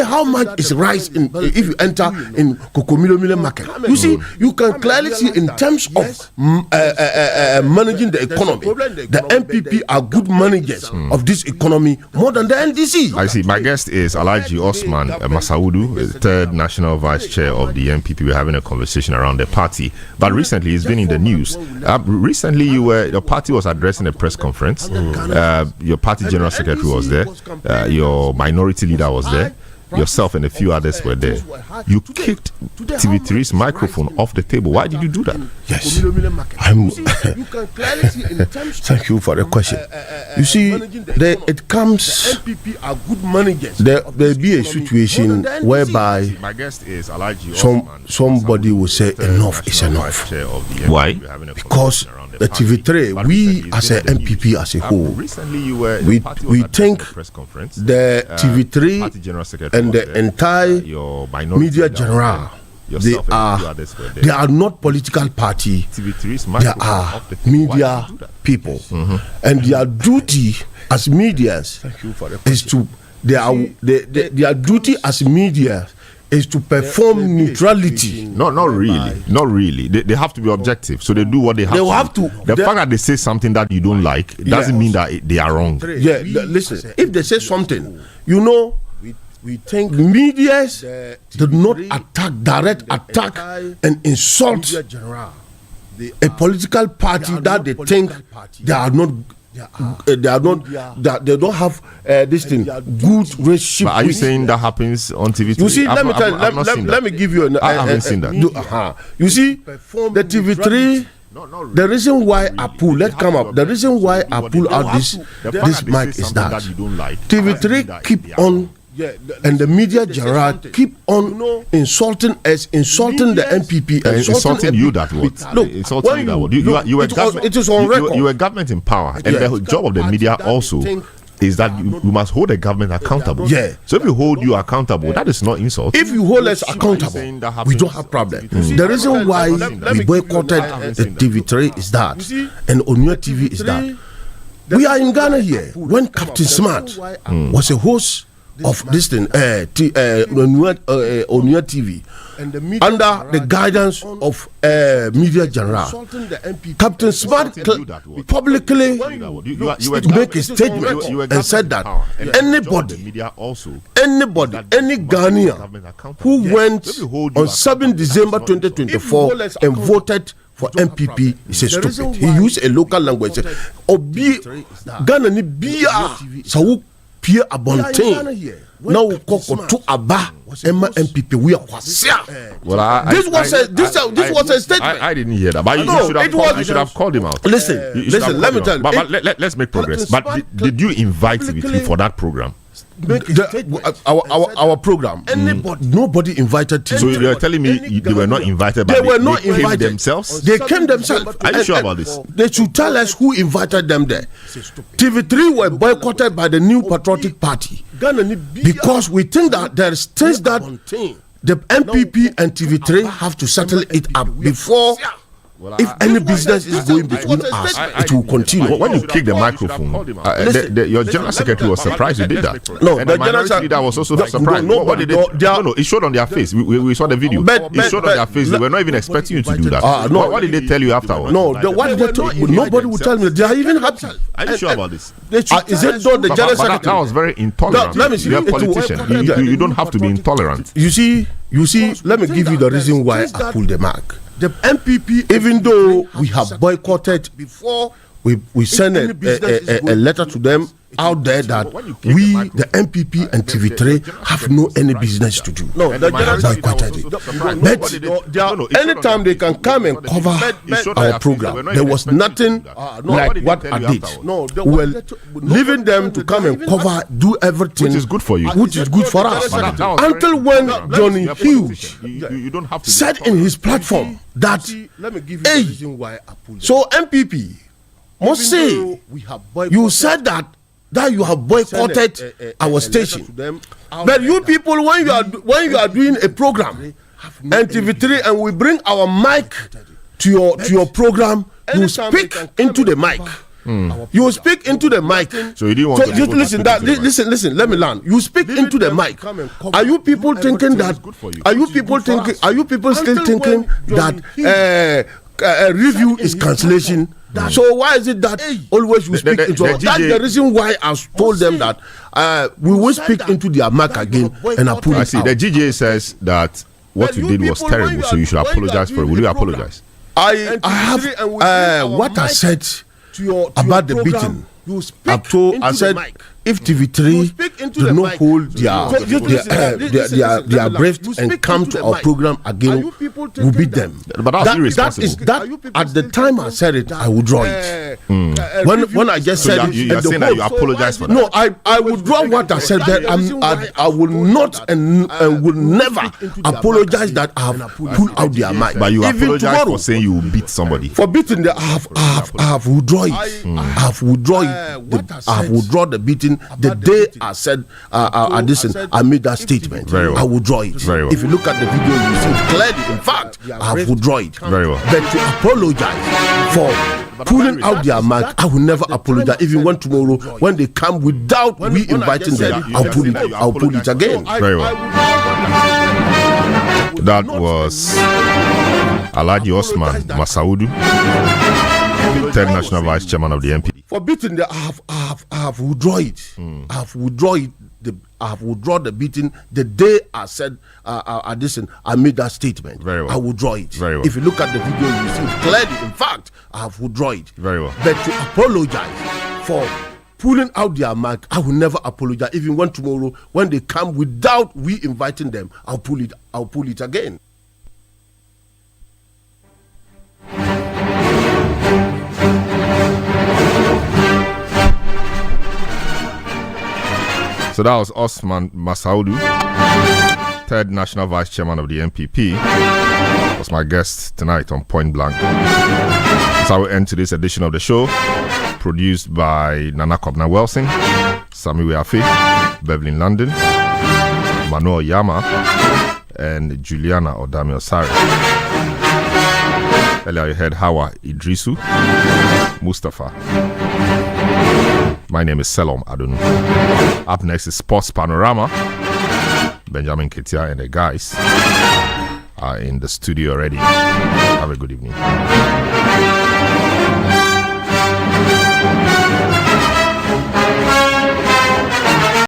how much is rice if you enter in Kokomilo market? You see, you can clearly see in terms of managing the economy, the MPP are good managers of this economy more than the NDC. I see. My guest is Alhaji Osman Masaudu, third national vice chair of the MPP. We're having a conversation around the party, but recently it's been in the news. Recently, your party was addressing a press conference. Your party general secretary was there. Your minority leader was there. Yourself and a few others were there. You kicked TV3's microphone off the table. Why did you do that? Yes. Thank you for the question. You see, it comes. There be a situation whereby somebody will say enough is enough. Why? Because the TV3, we as a MPP as a whole, we think the TV3 and the entire media general, they are not political party. They are media people, and their duty as media is to their duty as media is to perform neutrality. Not really. They have to be objective, so they do what they have to. The fact that they say something that you don't like doesn't mean that they are wrong. Yeah, listen. If they say something, we think medias did not direct attack and insult a political party that they think they don't have this thing good relationship. But are you saying that happens on TV? You see, let me give you I haven't seen that. You see, the TV3. The reason why I pull, the reason why I pull out this mic is that TV3 keep on, and the media general keep on insulting us, insulting the MPP, insulting you. That what? Look, insulting you. That what? It is on record. You were government in power, and the job of the media also is that you must hold the government accountable. Yeah. So if you hold you accountable, that is not insult. If you hold us accountable, we don't have problem. The reason why we boycotted the TV3 is that, and Onua TV is that, we are in Ghana here when Captain Smart was a host of this thing, Onua TV, under the guidance of media general. Captain Smart publicly make a statement and said that any Ghanaian who went on 7 December 2024 and voted for MPP is a stupid. He used a local language. Obi Ghana ni bia sawu pie abonten. Now to Aba MPP we are well, this was a statement. I didn't hear that. But you should have called him out. Listen, let me tell you. But let's make progress. But did you invite Citi for that program? Our program. Nobody invited TV3. So you're telling me they were not invited, but they came themselves? They came themselves. Are you sure about this? They should tell us who invited them there. TV3 were boycotted by the New Patriotic Party because we think that there's things that the MPP and TV3 have to settle it up before. If any business is going between us, it will continue. When you kick the microphone, your general secretary was surprised you did that. No, and the minority leader was also surprised. What did they? No, it showed on their face. We saw the video. It showed on their face. They were not even expecting you to do that. What did they tell you afterwards? No, what did they tell you? Nobody would tell me. They are even happy. Are you sure about this? Is it not the general secretary? That was very intolerant. Let me see. You're a politician. You don't have to be intolerant. You see, let me give you the reason why I pulled the mark. The MPP, even though we have boycotted before, we sent a letter to them out there that we, the MPP and TV3, have no any business to do. No, but anytime they can come and cover our program, there was nothing like what I did. Well, leaving them to come and cover, do everything, which is good for you, which is good for us. Until when Johnny Hughes said in his platform that, hey, so MPP must say, you said that you have boycotted our station, but you people, when you are doing a program and TV3 and we bring our mic to your program, you speak into the mic. You speak into the mic. So you didn't want to listen. Listen. Let me learn. You speak into the mic. Are you people thinking that? Are you people still thinking that a review is cancellation? So why is it that always you speak into it? That's the reason why I told them that we will speak into their mic again and I pull it out. The GJ says that what you did was terrible, so you should apologize for it. Will you apologize? I have what I said about the beating. I said if TV3 do not hold their breath and come to our program again, we'll beat them. But that's irresponsible. At the time I said it, I would draw it. When I just said it, you are saying that you apologize for that. No, I would draw what I said. That I will not and will never apologize that I have pulled out their mic. But you apologize for saying you will beat somebody. For beating, I have withdrawn it. I have withdrawn it. I have withdrawn the beating. The day I said I made that statement. Very well. I will draw it. Very well. If you look at the video, you see it clearly. In fact, I have withdrawn it. Very well. But to apologize for pulling out their mic, I will never apologize. Even when tomorrow, when they come without we inviting them, I'll pull it again. Very well. That was Alhaji Osman Masaudu, third national vice chairman of the MPP. For beating, I have withdrawn it. I have withdrawn it. I have withdrawn the beating the day I said I made that statement. Very well. I withdraw it. Very well. If you look at the video, you see it clearly. In fact, I have withdrawn it. Very well. But to apologize for pulling out their mic, I will never apologize. Even when tomorrow, when they come without we inviting them, I'll pull it again. So that was Osman Masaudu, third national vice chairman of the MPP. Was my guest tonight on Point Blank. So I will end today's edition of the show, produced by Nana Kobna Wilson, Sami Weafi, Beverly London, Manuel Yama, and Juliana Odami Osari. Earlier you heard Hawa Idrisu, Mustafa. My name is Selom Adonu. Up next is Sports Panorama. Benjamin Ketia and the guys are in the studio already. Have a good evening.